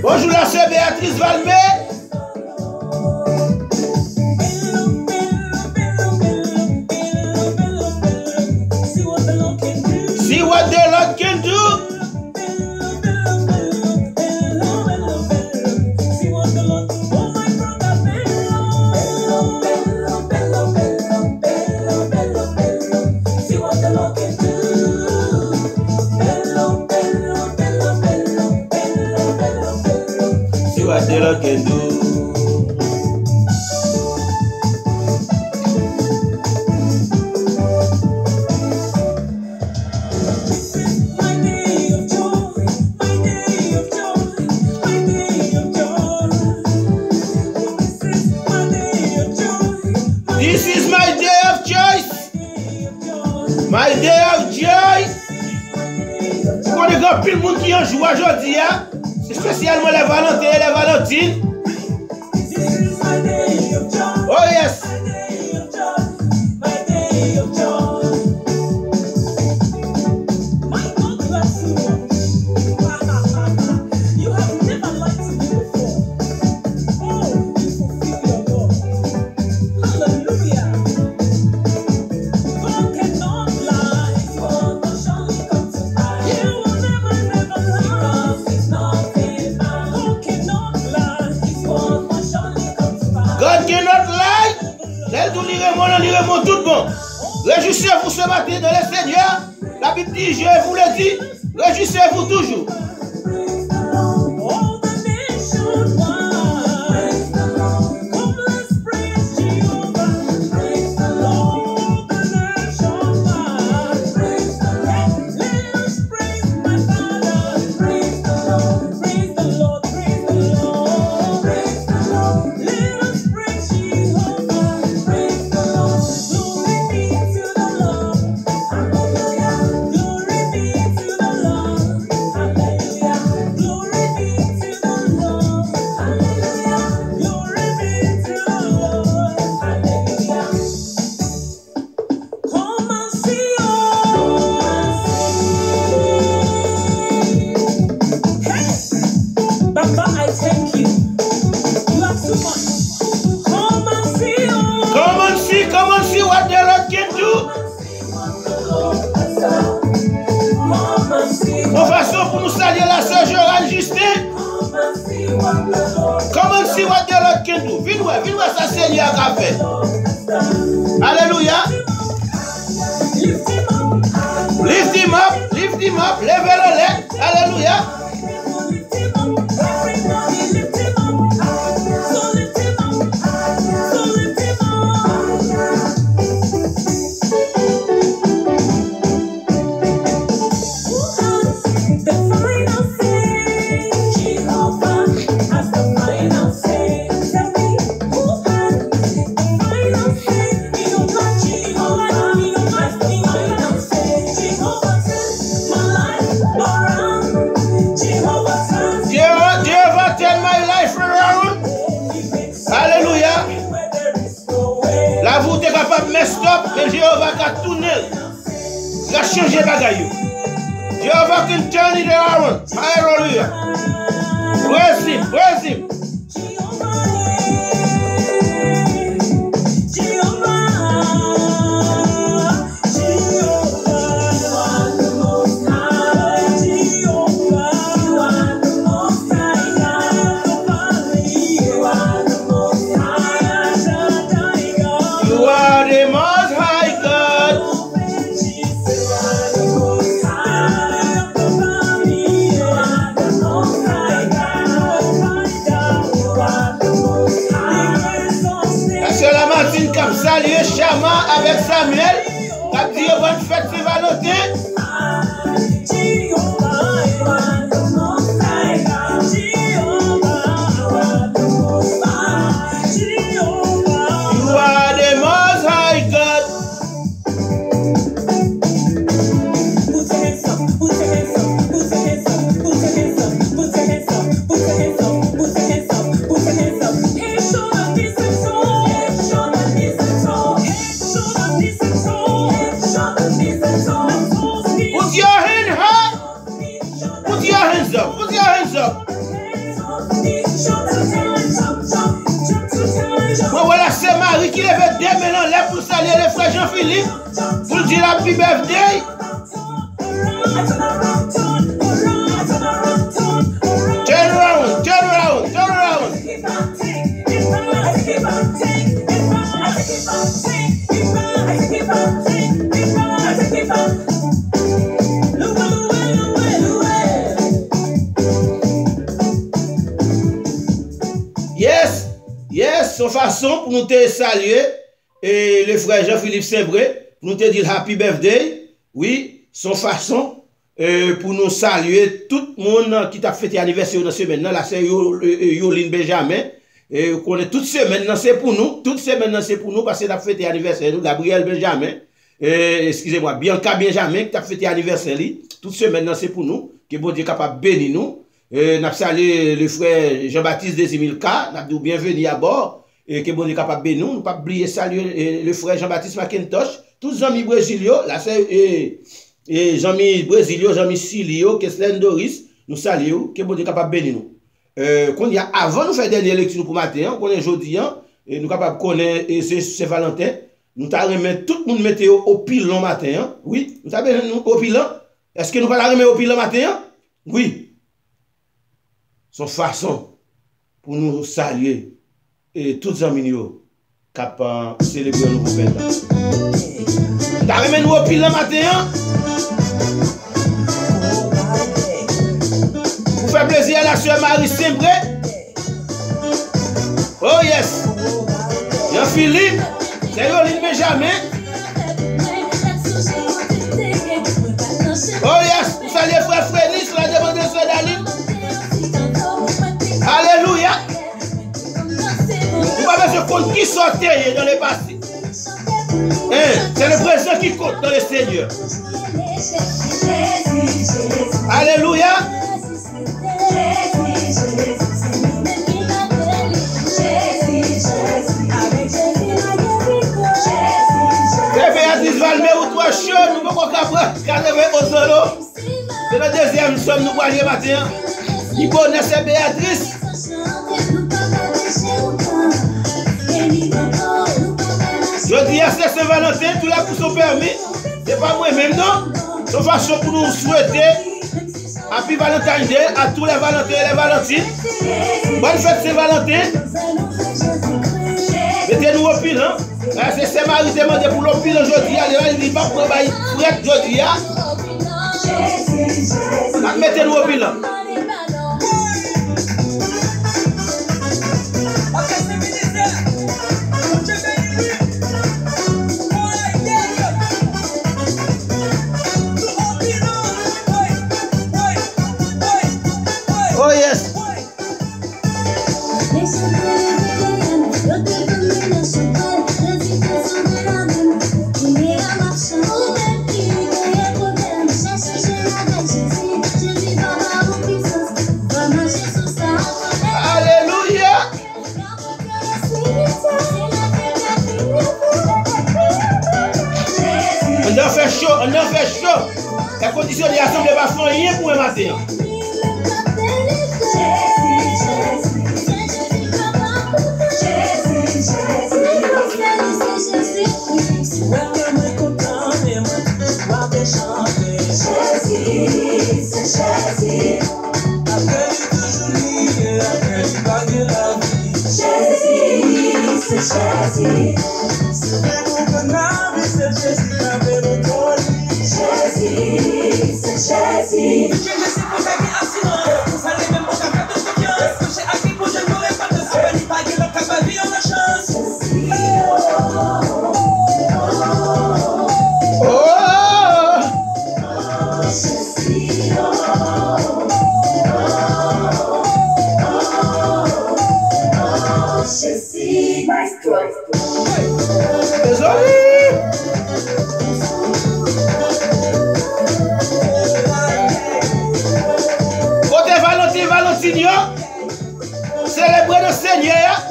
Bonjour la sœur Béatrice Valmé. See what the Lord can do. What the Lord can do. This is my day of joy. My day of joy. Pour les gars, plus le monde qui en joue aujourd'hui, hein? Spécialement les Valentins et les Valentines. Oh yes. Tout bon. Réjouissez-vous ce matin dans le Seigneur. La Bible dit, je vous le dis, réjouissez-vous toujours. Alléluia. est capable de mettre stop, mais Jéhovah va tourner. Il va changer bagaille. Jéhovah can turn it around. Hallelujah. Praise him, praise him. Saluer Chama avec Samuel, qui a dit bonne fête Saint-Valentin. You are the most high God. Put your hands up, put your hands up, put your hands up, put your hands up, put your hands up, put your hands up, put your hands up, put your hands up. Hey, show the decent soul. Put your hand high. Put your hands up. Put your hands up. Bon, voilà, c'est Marie qui lève des maintenant là pour saluer le frère Jean-Philippe. Pour dire happy birthday. Turn around, turn around, turn around. Yes, son façon pour nous te saluer et le frère Jean-Philippe Saint-Bré pour nous te dire happy birthday. Oui, son façon pour nous saluer tout le monde qui t'a fêté anniversaire dans semaine là, c'est Yoline Benjamin. Et qu'on est toute semaine c'est pour nous, toute semaine c'est pour nous parce que t'a fêté anniversaire nous Gabriel Benjamin. Excusez-moi, Bianca Benjamin qui t'a fêté anniversaire lui, toute semaine c'est pour nous, que bon Dieu capable bénir nous. N'a salué le frère Jean-Baptiste Desimilka, n'a dit bienvenue à bord et que bon Dieu capable bénir nous, pas oublier saluer le frère Jean-Baptiste Macintosh, tous les amis brésiliens, là c'est et Jean-Mi Brésiliens, Jean-Mi Silio, Kesslen Doris, nous saluons, que bon Dieu capable bénir nous. Qu'on y a avant nous faire dernière lecture pour matin, qu'on est aujourd'hui et nous capable connaître c'est Valentin, nous t'a remettre tout le monde mettre au pilon matin, oui, nous savez au pilon. Est-ce que nous va la remettre au pilon matin? Oui. Son façon pour nous saluer et tous les amis capables de célébrer le nouveau père. T'as remis nous au pile le matin pour faire plaisir à la soeur Marie Saint-Bré. Oh yes. Jean-Philippe, c'est Yoline Benjamin. Oh yes, vous saluez frère Frédéric sur la demande de soeur Daline. Alléluia. Vous avez ce compte qui sortait dans les passés. C'est le présent qui compte dans le Seigneur. Alléluia. C'est Béatrice Valmé ou toi chaud, nous pouvons garder au solo. C'est le deuxième somme nous voyons matin. Il connaît c'est Béatrice. Je dis à Saint-Valentin, tout là pour son permis. C'est pas moi-même, non? C'est façon pour nous souhaiter Happy Valentine Day à tous les Valentins et les Valentines. Bonne fête Saint-Valentin. Mettez-nous au pile, hein? C'est Saint-Marie demandé pour le pile aujourd'hui. Allez, il dit pas pour prête aujourd'hui, hein? Mettez-nous au pile, hein? Oh yes. chaud, on en fait chaud. La condition de l'assemblée va faire rien pour un matin. Célébrez le Seigneur.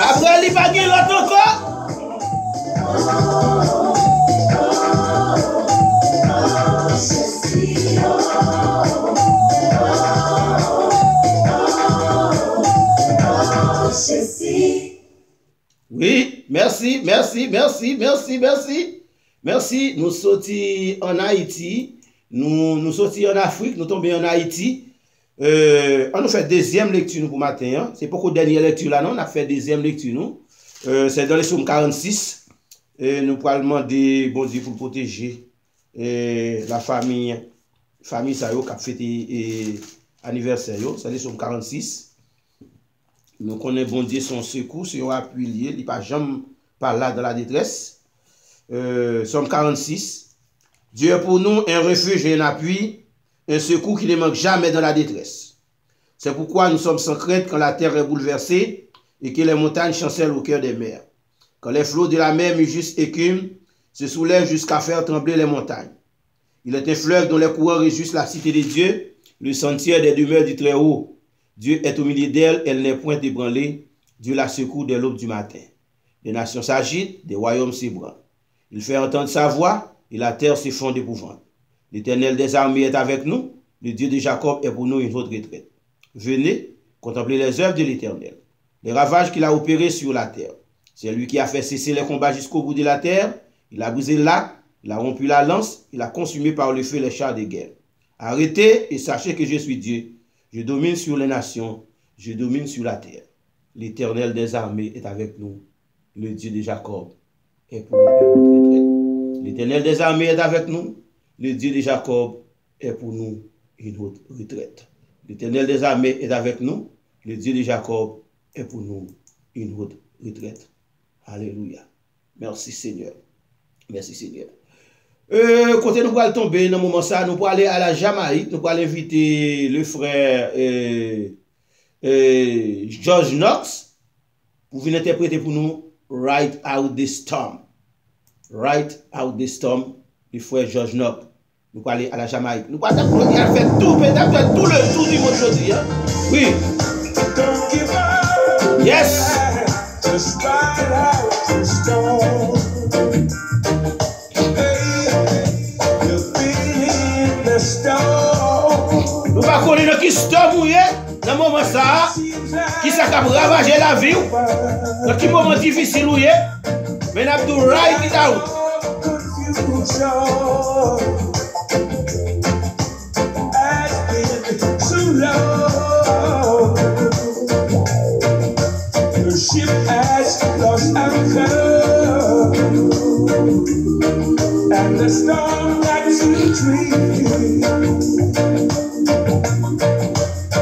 Après, il va gagner l'autre encore. Oui, merci. Merci. Nous sortis en Haïti, nous sortis en Afrique, nous tombons en Haïti. On nous fait deuxième lecture pour matin. Hein. C'est beaucoup de dernière lecture là, non? On a fait deuxième lecture, nous. C'est dans les Psaumes 46. Nous pourrons demander, bon Dieu, pour protéger la famille ça y est, qui a fêté anniversaire. C'est les Psaumes 46. Nous connaissons bon Dieu son secours, sur un appui lié, il n'est pas jamais par là dans la détresse. Psaume 46. Dieu est pour nous un refuge et un appui, un secours qui ne manque jamais dans la détresse. C'est pourquoi nous sommes sans crainte quand la terre est bouleversée et que les montagnes chancellent au cœur des mers. Quand les flots de la mer juste écument, se soulèvent jusqu'à faire trembler les montagnes. Il est un fleuve dont les courants réjouissent la cité de Dieu, le sentier des demeures du Très-Haut. Dieu est au milieu d'elle, elle n'est point ébranlée. Dieu la secoue dès l'aube du matin. Les nations s'agitent, des royaumes s'ébranlent. Il fait entendre sa voix et la terre s'effondre d'épouvante. L'Éternel des armées est avec nous, le Dieu de Jacob est pour nous une autre retraite. Venez, contemplez les œuvres de l'Éternel, les ravages qu'il a opérés sur la terre. C'est lui qui a fait cesser les combats jusqu'au bout de la terre. Il a brisé le lac, il a rompu la lance, il a consumé par le feu les chars de guerre. Arrêtez et sachez que je suis Dieu. Je domine sur les nations, je domine sur la terre. L'Éternel des armées est avec nous. Le Dieu de Jacob est pour nous une autre retraite. L'Éternel des armées est avec nous. Le Dieu de Jacob est pour nous une autre retraite. L'Éternel des armées est avec nous. Le Dieu de Jacob est pour nous une autre retraite. Alléluia. Merci Seigneur. Merci Seigneur. Quand nous allons tomber dans le moment ça, nous allons aller à la Jamaïque, nous allons inviter le frère George Knox pour venir interpréter pour nous Ride Out the Storm. Ride Out the Storm, le frère George Knox. Nous allons aller à la Jamaïque. Nous allons faire tout le tour du monde aujourd'hui. Hein? Oui. Yes. Just ride out the storm. Nous ne connaissons pas qui storm mouillé dans le moment ça, qui ça a ravagé la vie, dans quel moment difficile mouillé, mais nous avons ride it out. The ship has lost anchor, and the storm that's retreating.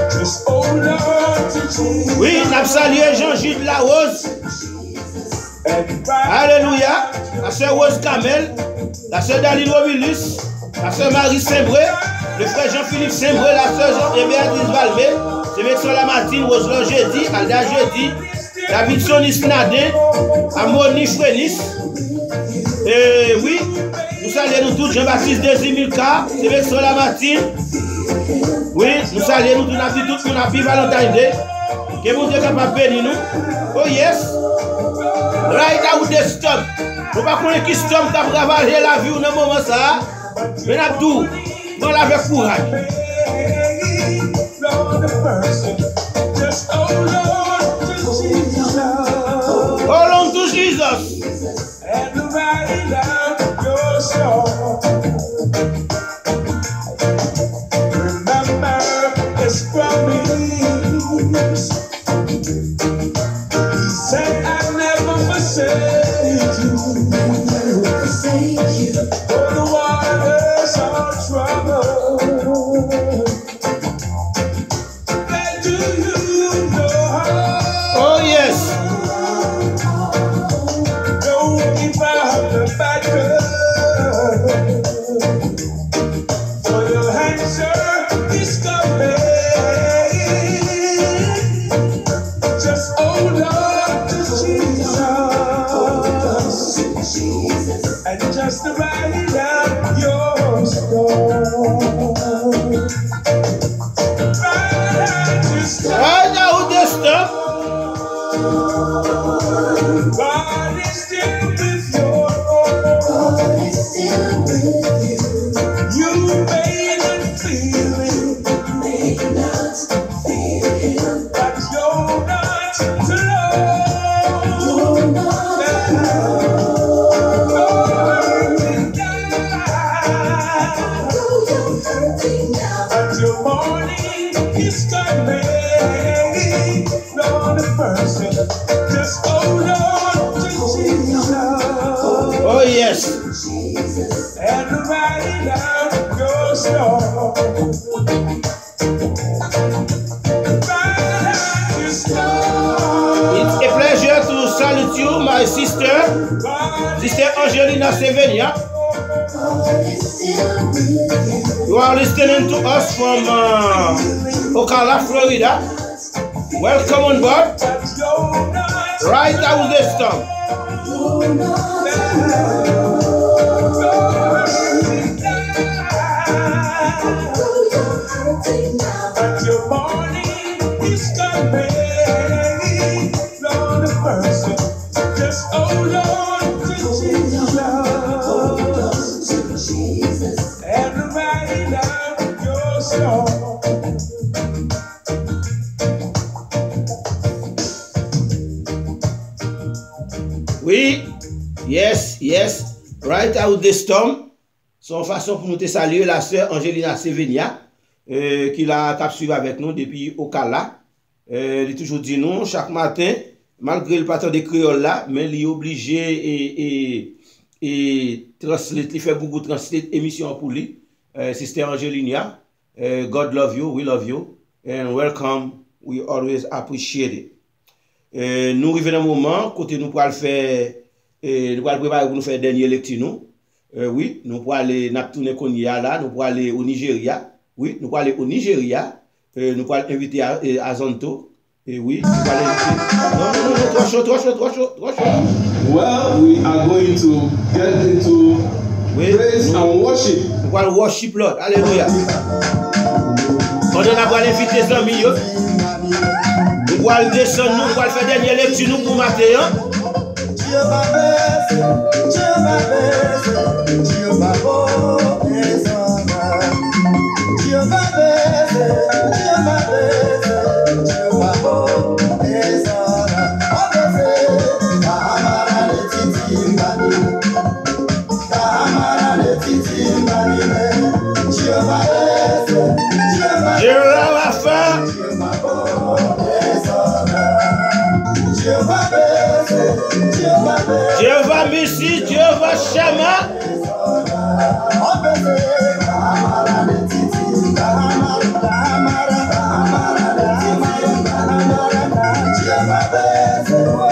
Just hold on to Jesus. Oui, nous saluons Jean-Gilles Larose. Alléluia. La sœur Rose Kamel, la sœur Daline Romulus, la sœur Marie Saint-Bré, le frère Jean-Philippe Saint-Bré, la sœur Jean-Béatrice Valmé, c'est M. Lamartine, Roselon jeudi, Alda jeudi, David Sonis Nadin, Amoni Frenis. Oui, nous saluons nous tous, Jean-Baptiste Desimilka, Sélection Lamartine. Oui, nous saluons nous tous, nous avons tout, nous avons Valentine Day. Que mon Dieu capable de bénir nous. Oh yes. Right out the stump. Nous ne pouvons pas qui stump qui a travaillé la vie dans le moment ça. Mais nous avons tout. Nous avons avec courage. Hold on to Jesus. And nobody down your shore. Remember his promise. He said, I never forsake you. For the waters are troubled. But do you know? Oh yes. For your answer is coming. Just hold on to Jesus, and just write out your story. Write out the stuff. God is still with you. You may not feel it, but you're not alone. But your morning is coming. Lord, the person, just hold on to Jesus. Oh yes. And write down your story. It's a pleasure to salute you, my sister, Sister Angelina Sevenia. You are listening to us from Ocala, Florida. Welcome on board. Right out this time. But your morning is coming. Lord, the person, just hold on to Jesus. And write down your story. Oui, yes, right out the storm. Son façon pour nous te saluer la sœur Angelina Sevenia, qui l'a cap suivi avec nous depuis Ocala. Il toujours dit nous chaque matin, malgré le patron de créole là, mais il est obligé et translate, il fait beaucoup de translate émission pour lui. Sister Angelina, God love you, we love you, and welcome. We always appreciate it. Nous arrivons dans un moment côté nous pour faire nous pour préparer pour nous faire dernière lecture nous. Oui, nous pour aller n'a tourner Konya là, nous pour aller au Nigeria. Oui, nous pour aller au Nigeria. Nous pour inviter à Zonto. Et oui, nous pour aller inviter. Non, trop chaud. Well, we are going to get into praise and worship. Nous pour aller worship Lord. Alléluia. On a pour inviter les amis yo. Nous allons descendre, nous allons faire dernière lecture nous pour matin. Dieu va baisser, Dieu va baisser, Dieu va baisser, Dieu va baisser, Dieu va baisser, Dieu va baisser. On baisse, Kamara le titi mbani, Kamara le titi mbani, Dieu va baisser, Dieu va faire. Jehovah Messi, Jehovah Shama.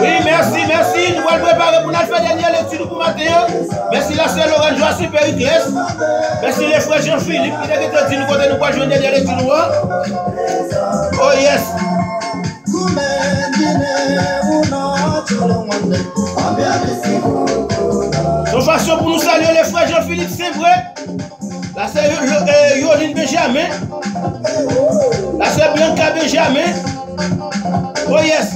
Oui, merci. Nous allons préparer pour notre faire dernière lecture pour matin. Merci la sœur Laurent Joie Super Grèce. Merci les frères Jean-Philippe qui ont dit nous côté nous pour jouer dernière lecture. Oh yes. Son façon pour nous saluer les frères Jean-Philippe Saint-Vrai, la sœur Yoline Benjamin, la sœur Bianca Benjamin, oh yes,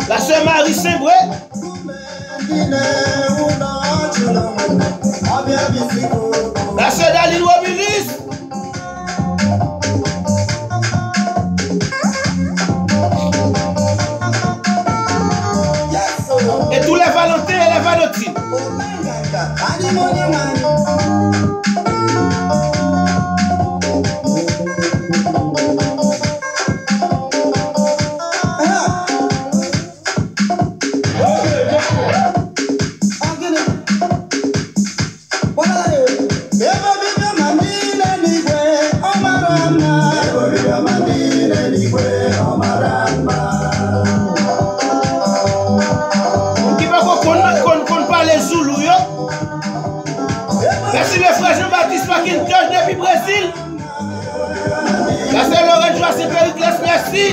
la sœur Marie Saint-Vrai, la sœur Daline Robilis, et tous les Valentins et les Valentines. Merci les frères Jean-Baptiste Macintosh depuis Brésil. La sœur Laurent Joachim Péricles, merci.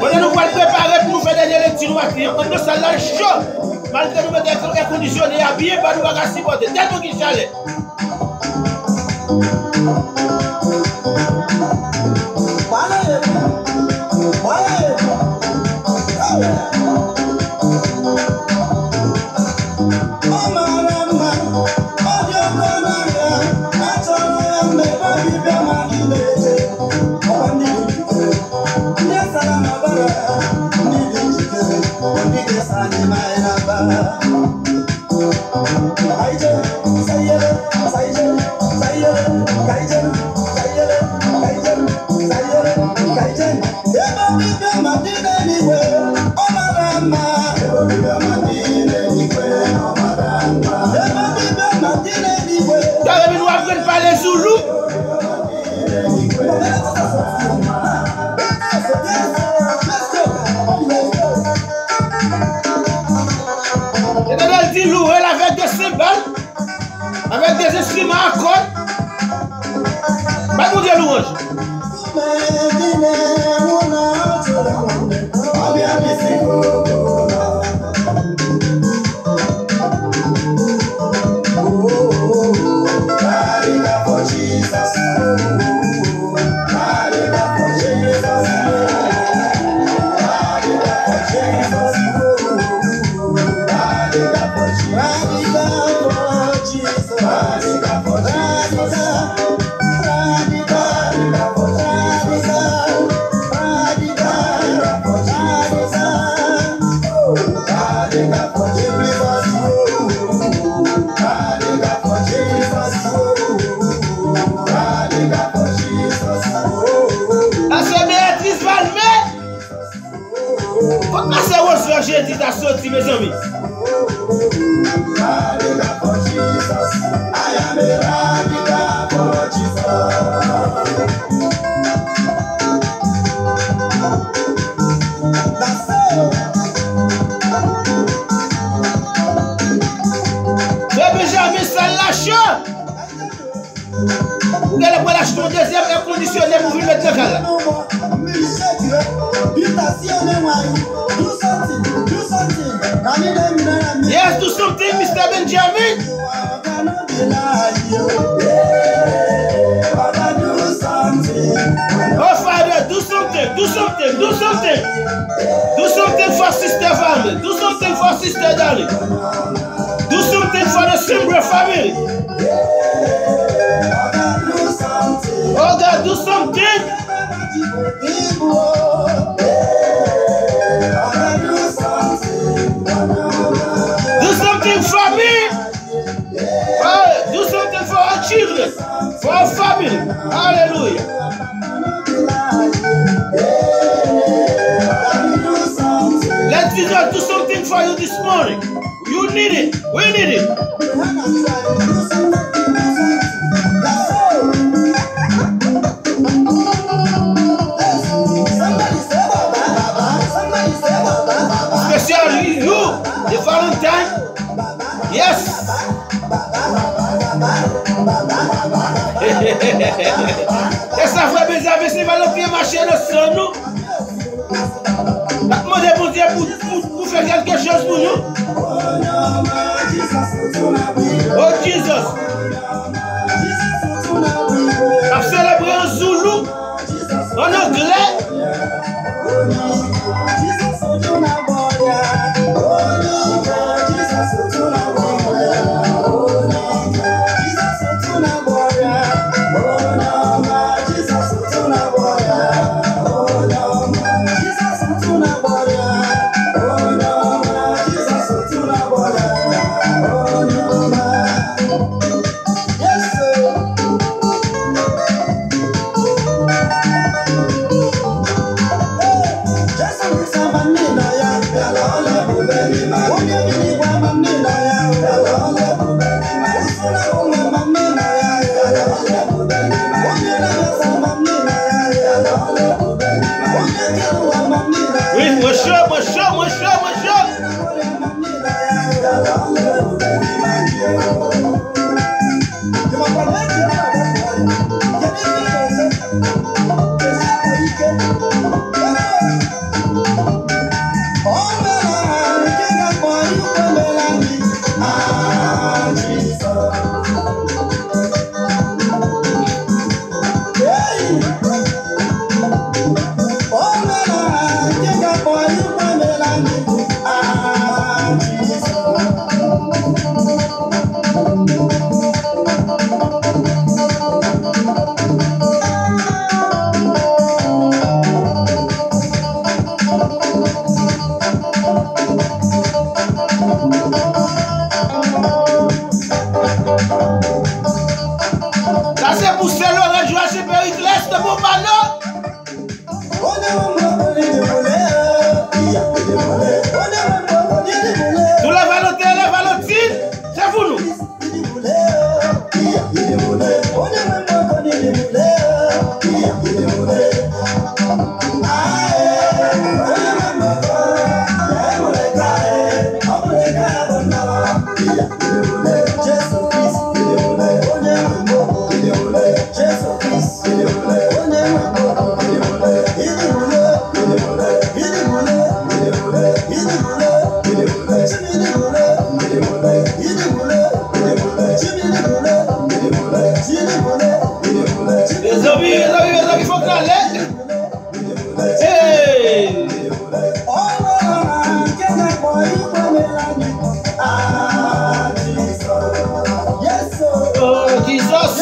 On nous va préparer pour nous faire des lectures matin. On nous salle chaud. Malgré nous mettre air conditionné à bien, pas nous va supporter. Tellement qu'il chalait. Avec des instruments à cordes. Pas nous dire louange. J'ai dit à sortir mes amis. C'est Benjamin Salacha. Vous allez pour l'acheter un deuxième air conditionné pour vous mettre le cas là. Yes, do something, Mr. Benjamin. Oh, Father, do something, do something, do something. Do something for Sister Family. Do something for Sister Darling. Do something for the Simbre family. Oh, God, do something. Do something for me. Oh, do something for our children, for our family. Hallelujah. Let Jesus do something for you this morning. You need it. We need it. Especially you, the Valentine. Yes. Et ça fait mes amis, c'est Valentin marcher le sang nous. Demandez bon Dieu pour nous. Oh Jesus. A célébré en Zoulou, en anglais. Oui, moi chaud. Ça c'est pour celle là, je vais Périclès de Bombano. Tous les Valentins et les Valentines, c'est vous nous. Les amis, faut caler. Hey! Oh, Jesus!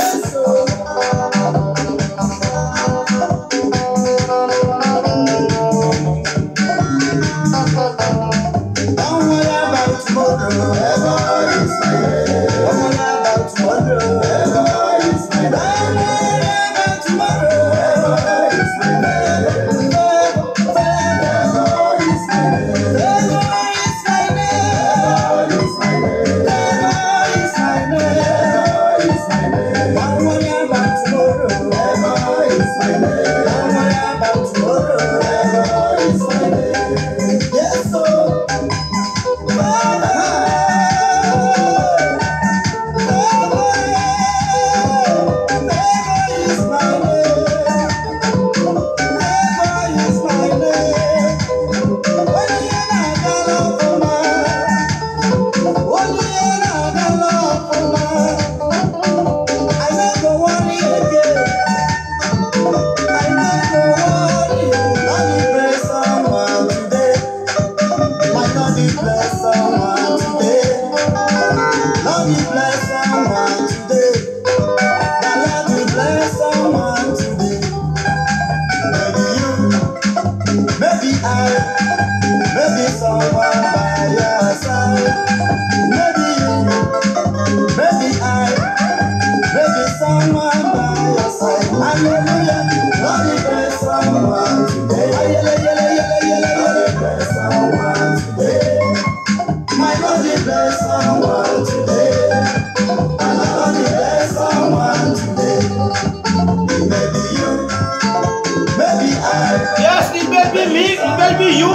Yes, it may be me, it may be you.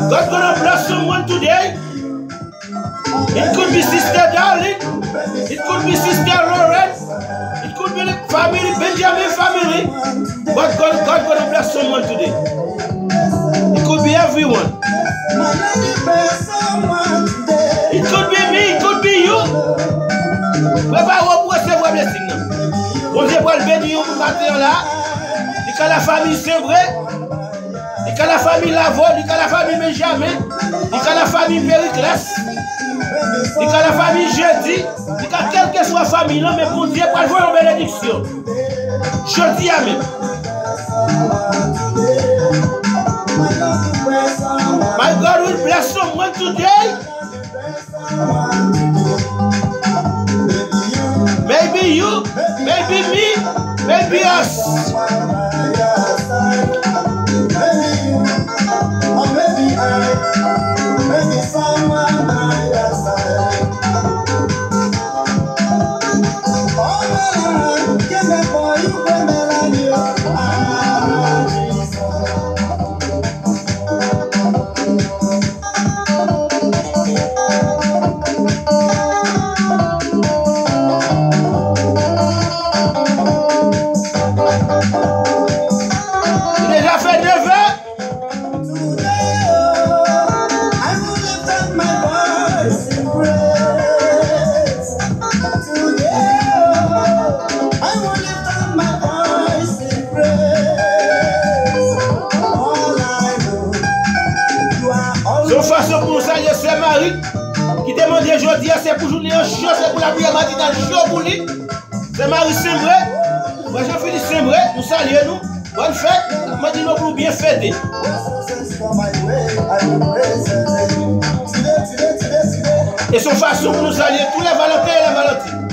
God's gonna bless someone today. It could be Sister Darling. It could be Sister Lauren. It could be the family, Benjamin family. But God's gonna bless someone today. It could be everyone. a la famille Sembré, il a la famille Lavo, il a la famille Benjamin, il a la famille Périclès, il a la famille Jeudi, il a quelle que soit la famille, non, mais pour Dieu, pour jouer en bénédiction. Jeudi à même. My God will bless someone today. Maybe you, maybe me, maybe us. Or maybe I, maybe someone by your side. Oh, give me for you, give me like you. Qui demande aujourd'hui, c'est pour jouer un show, c'est pour la prière matinale, show pour lui. C'est Marie Sembré. Moi, Jean-Philippe Sembré, nous saluons nous. Bonne fête. Moi, dis-nous pour bien fêter. Et son façon pour nous saluer tous les Valentins et les Valentines.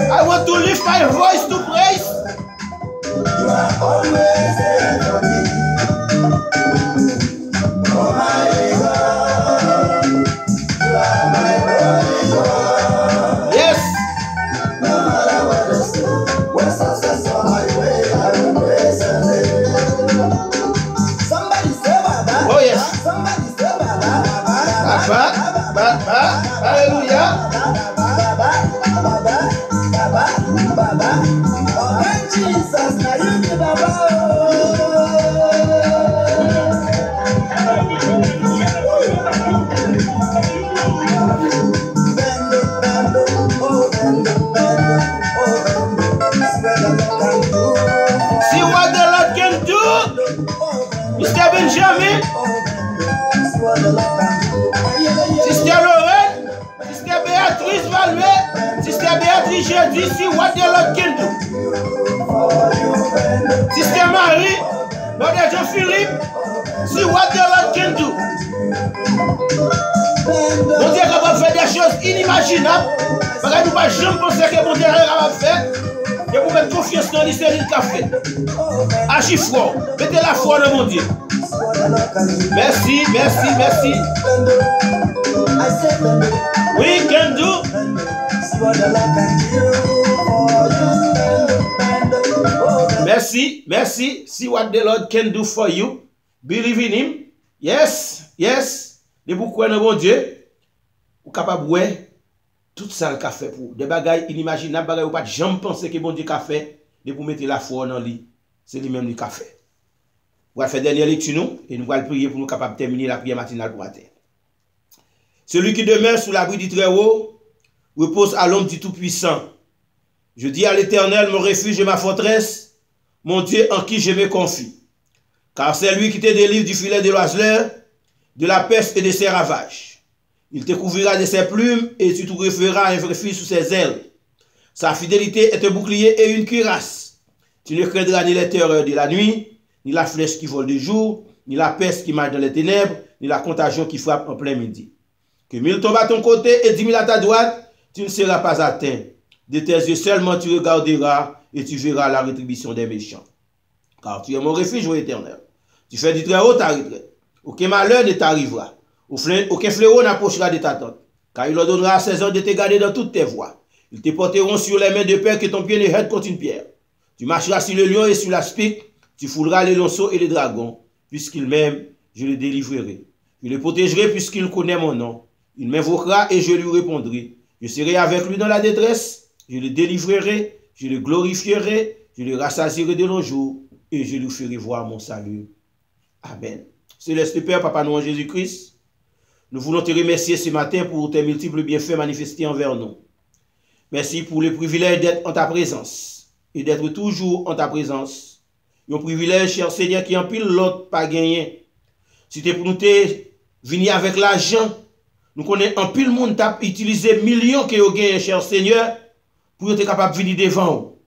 I want to lift my voice to praise. You are always there for me. Oh my God, you are my only God. Yes. No matter what I say, when success on my way, I will praise your name. Somebody say Baba. Oh yes. Somebody say Baba. Baba. Baba. Hallelujah. Baba, oh when Jesus, now you be Baba. See what the Lord can do, Mr. Benjamin, Sister Lorraine, Sister Béatrice Valvé, Sister Béatrice Jeudi, see what the Lord can do. Sister Marie, Brother Jean-Philippe, see what the Lord can do. Bon Dieu est capable de faire des choses inimaginables. Parce que nous ne pouvons jamais penser que bon Dieu est capable de faire. Et vous mettez confiance dans l'histoire du café. Agis fort. Mettez la foi dans mon Dieu. Merci, merci, merci. We can do. Merci, merci. See what the Lord can do for you. Believe in Him. Yes, yes. De vous croire dans mon Dieu, vous êtes capable de voir tout ça le fait pour des bagailles inimaginables, bagailles où pas jamais penser que bon Dieu a fait, de vous mettre la foi dans lui. C'est lui-même qui a fait. On va faire dernière lecture nous et nous allons prier pour nous capables de terminer la prière matinale pour matin. Celui qui demeure sous l'abri du Très-Haut repose à l'ombre du Tout-Puissant. Je dis à l'Éternel, mon refuge et ma forteresse, mon Dieu en qui je me confie. Car c'est lui qui te délivre du filet de l'oiseleur, de la peste et de ses ravages. Il te couvrira de ses plumes et tu te referas un refuge sous ses ailes. Sa fidélité est un bouclier et une cuirasse. Tu ne craindras ni les terreurs de la nuit, ni la flèche qui vole de jour, ni la peste qui marche dans les ténèbres, ni la contagion qui frappe en plein midi. Que 1000 tombent à ton côté et 10 000 à ta droite, tu ne seras pas atteint. De tes yeux seulement tu regarderas et tu verras la rétribution des méchants. Car tu es mon refuge, ô Éternel. Tu fais du Très-Haut ta retraite. Aucun malheur ne t'arrivera. Aucun fléau n'approchera de ta tente. Car il leur donnera à ses hommes de te garder dans toutes tes voies. Ils te porteront sur les mains de peur que ton pied ne heurte contre une pierre. Tu marcheras sur le lion et sur la spique. Tu fouleras les lionceaux et les dragons. Puisqu'il m'aime, je le délivrerai. Je le protégerai puisqu'il connaît mon nom. Il m'invoquera et je lui répondrai. Je serai avec lui dans la détresse. Je le délivrerai. Je le glorifierai. Je le rassasierai de longs jours. Et je lui ferai voir mon salut. Amen. Céleste Père, Papa nous en Jésus-Christ, Nous voulons te remercier ce matin pour tes multiples bienfaits manifestés envers nous. Merci pour le privilège d'être en ta présence et d'être toujours en ta présence. Un privilège, cher Seigneur, qui empile l'autre pas gagné. Si tu es pour nous venir avec l'argent, nous connaissons un pile monde t'a utilisé millions que vous gagnez, cher Seigneur, pour être capable de venir devant vous.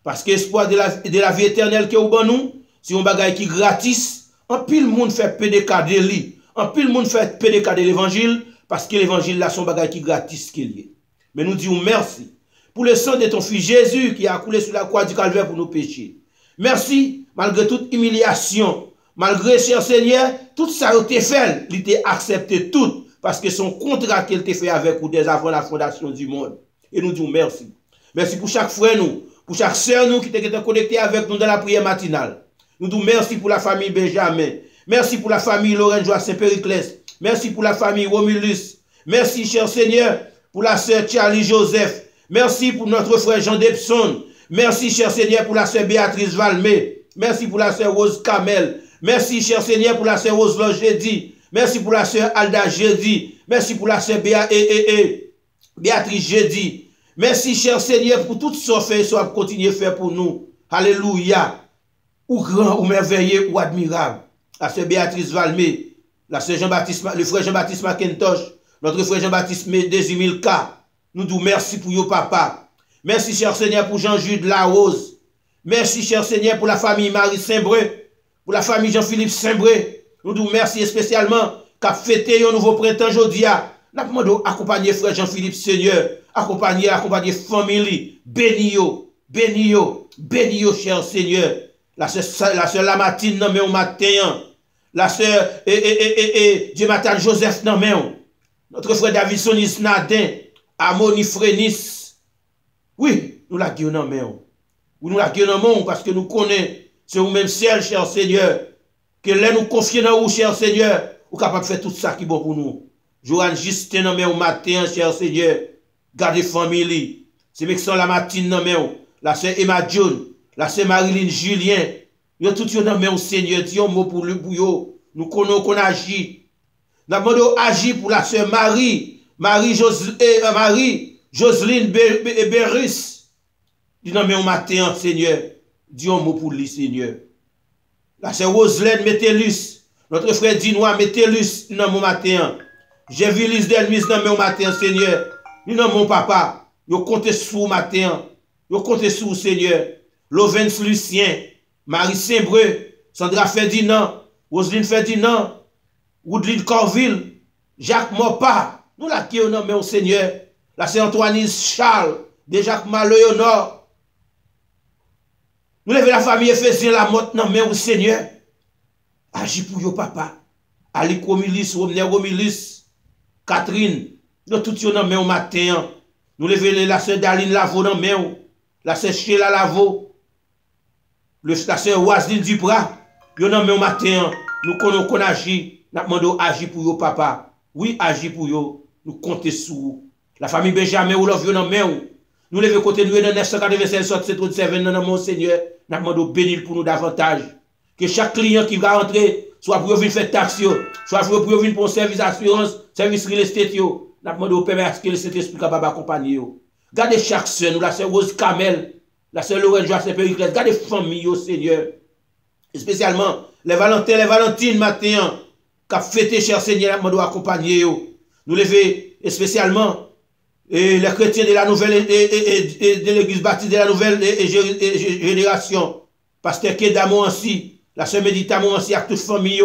Parce que l'espoir de la vie éternelle que vous avez nous, c'est un bagage qui est gratis. Un pile monde fait PDK de lui. Un pile monde fait PDK de l'évangile, parce que l'évangile là, son bagage qui est gratis qu'il y est. Mais nous disons merci pour le sang de ton fils Jésus qui a coulé sur la croix du calvaire pour nos péchés. Merci, malgré toute humiliation, malgré, cher Seigneur, tout ça a été fait, il t'a accepté tout, parce que son contrat qu'il t'a fait avec vous dès avant la fondation du monde. Et nous disons merci. Merci pour chaque frère nous, pour chaque sœur nous qui était connecté avec nous dans la prière matinale. Nous disons merci pour la famille Benjamin. Merci pour la famille Lorenzo Saint-Périclès. Merci pour la famille Romulus. Merci, cher Seigneur, pour la sœur Charlie Joseph. Merci pour notre frère Jean Debson. Merci, cher Seigneur, pour la sœur Béatrice Valmé. Merci pour la sœur Rose Kamel. Merci, cher Seigneur, pour la sœur Rose Jeudi. Merci pour la sœur Alda Jeudi. Merci pour la sœur Béatrice Jeudi. Merci, cher Seigneur, pour tout ce que soit continuer à faire pour nous. Alléluia. Ou grand, ou merveilleux, ou admirable. La sœur Béatrice Valmé, la sœur Jean-Baptiste, le frère Jean-Baptiste Macintosh, notre frère Jean-Baptiste Desimilka. Nous disons merci pour yo papa. Merci, cher Seigneur, pour Jean-Jude Larose. Merci, cher Seigneur, pour la famille Marie Saint-Bré, pour la famille Jean-Philippe Saint-Bré. Nous disons merci spécialement qu'a fêté un nouveau printemps aujourd'hui. Nous demandons accompagner frère Jean-Philippe Seigneur, accompagner famille, béni yo, cher Seigneur. La sœur Lamartine non mais au matin, la sœur Dieu Matal Joseph non mais notre frère David Sonis Nadin, Amoni Frenis. Oui, nous la guillons non mais nous la guillons parce que nous connaissons c'est vous-même seul, cher Seigneur, que là nous confions dans vous, cher Seigneur, vous capable de faire tout ça qui est bon pour nous. Joanne Justin non mais au matin, cher Seigneur, gardez famille. C'est mec sont la matinée non mais la sœur Emma John, la sœur Marilyn Julien, yo tout yo nan men au Seigneur, di un mot pour le bouillot. Nous connaissons qu'on agit. Nous demandons agir pour la sœur Marie Joseline Berus. Di nan men au matin, Seigneur, di un mot pour lui, Seigneur. La sœur Roselaine Métellus, notre frère Dinois Métellus, nan mon matin. J'ai vu Lise Delmise nan men au matin, Seigneur. Ni nan mon papa, yo compte sur matin. Yo compte sur Seigneur. Lovens Lucien, Marie Saint-Breu, Sandra Ferdinand, Roselyne Ferdinand, Woodline Corville, Jacques Mopa, nous la qui on au Seigneur, la sœur Antoinise Charles, de Jacques Maloyonor. Nous levons la famille Ephésienne la mort non mais au Seigneur. Agis pour yo papa. Ali Comilis, Romner Romilis, Catherine, nous tout yon mais au matin. Nous levons la sœur Daline Lavo non mais la sœur Sheila Lavo. La sœur Waslin Duprat, yo nan men au matin, nous connaissons qu'on agit, nous demandons agir pour yo papa. Oui, agir pour yo, nous comptons sur vous. La famille Benjamin ou l'offre yo nan men nous levons côté nous dans 987 737 dans mon Seigneur, nous demandons bénir pour nous davantage. Que chaque client qui va rentrer, soit pour venir faire taxi, soit pour venir pour un service d'assurance, service real estate yo, nous demandons permettre que le Saint-Esprit capable accompagner yo. Gardez chaque sœur, nous la sœur Rose Kamel, la sœur Lorenzo Saint-Périclès, gardez famille au Seigneur. Et spécialement, les Valentins, les Valentines matin, qui ont fêté, cher Seigneur, nous doit accompagner. Nous lever, et spécialement, les chrétiens de la nouvelle, de l'église baptiste de la nouvelle génération. Pasteur Kedamo ainsi, la sœur Méditamo ainsi, avec toute famille.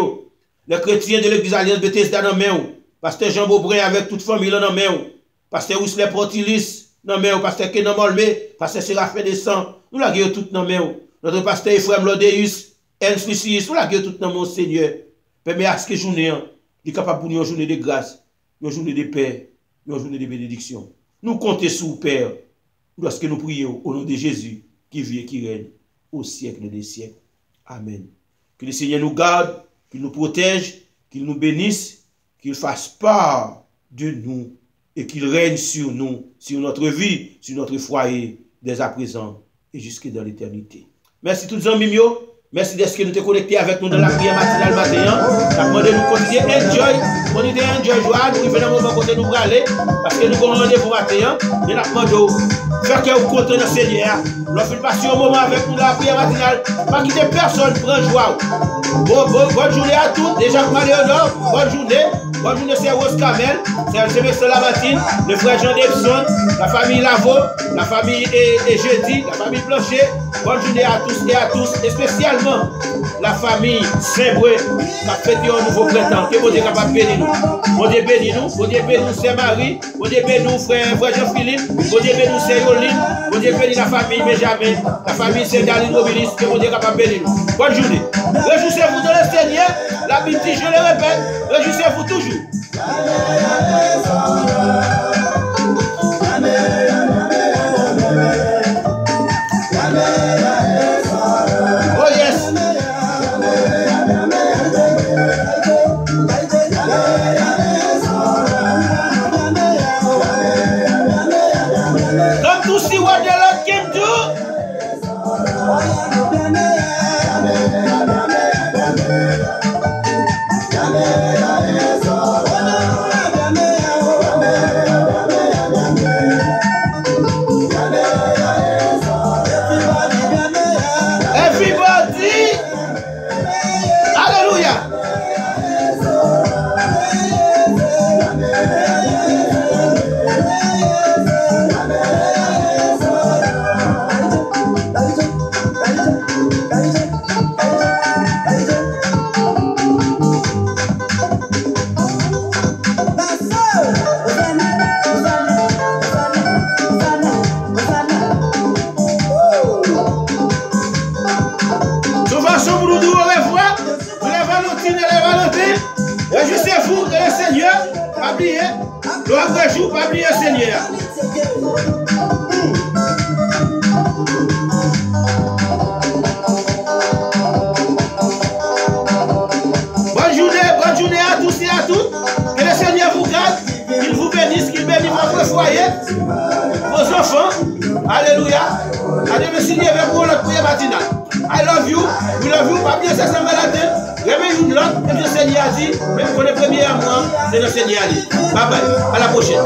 Les chrétiens de l'église Alliance Bethesda dans main. Pasteur Jean Beaubré avec toute famille dans main. Pasteur Whistler Portilis. Non mais pasteur Kenan Molmé, pasteur Séraphin Descend, nous la gueule tout dans main. Notre pasteur Ephraim Lodeus, Ernst Lucius, nous la gueule tout dans mon Seigneur. Permet à ce que journée, il est capable pour nous une journée de grâce, une journée de paix, une journée de bénédiction. Nous comptons sur le Père, lorsque nous prions au nom de Jésus, qui vit et qui règne au siècle des siècles. Amen. Que le Seigneur nous garde, qu'il nous protège, qu'il nous bénisse, qu'il fasse part de nous et qu'il règne sur nous, sur notre vie, sur notre foyer, dès à présent et jusque dans l'éternité. Merci tous les amis, merci d'être connectés avec nous dans la prière matinale matin. Nous continuons à enjoy On dit un Dieu joie, nous venons au moment côté nous aller, parce que nous avons rendez-vous matin, et nous demandons, faire que vous comptez dans le Seigneur. Lorsque nous passons un moment avec nous, la prière matinale, pas quitter personne, prend joie. Bonne journée à tous, déjà Maléonore, bonne journée. Bonne journée, c'est Rose Kamel, c'est M. Lamartine, le frère Jean Debson, la famille Lavo, la famille Jeudi, la famille Blanchet. Bonne journée à tous et à tous, et spécialement la famille Saint-Boué qui a fêté un nouveau printemps. Que bon Dieu capable de bénir nous. Bon Dieu bénit nous, bon Dieu bénit nous, c'est Marie, bon Dieu bénit nous, frère Jean-Philippe, bon Dieu bénit nous, c'est Yoline, bon Dieu bénit la famille Benjamin, la famille Saint-Daline Mobilis, que bon Dieu capable de bénir nous. Bonne journée. Réjouissez-vous dans le Seigneur, la Bible dit, je le répète, réjouissez-vous toujours. Oh yes. Comme tout si what the Lord can do. Réjouissez-vous que le Seigneur, pas oublier, l'autre jour, pas oublier le Seigneur. Bonne journée à tous et à toutes. Que le Seigneur vous garde, qu'il vous bénisse, qu'il bénisse votre foyer, vos enfants. Alléluia. Allez me signer avec vous notre prière matinale. I love you, we love you, pas bien ça s'en va la tête. Réveillez-vous de l'autre, et le Seigneur a dit, même pour les premiers mois, c'est le Seigneur a dit. Bye bye, à la prochaine.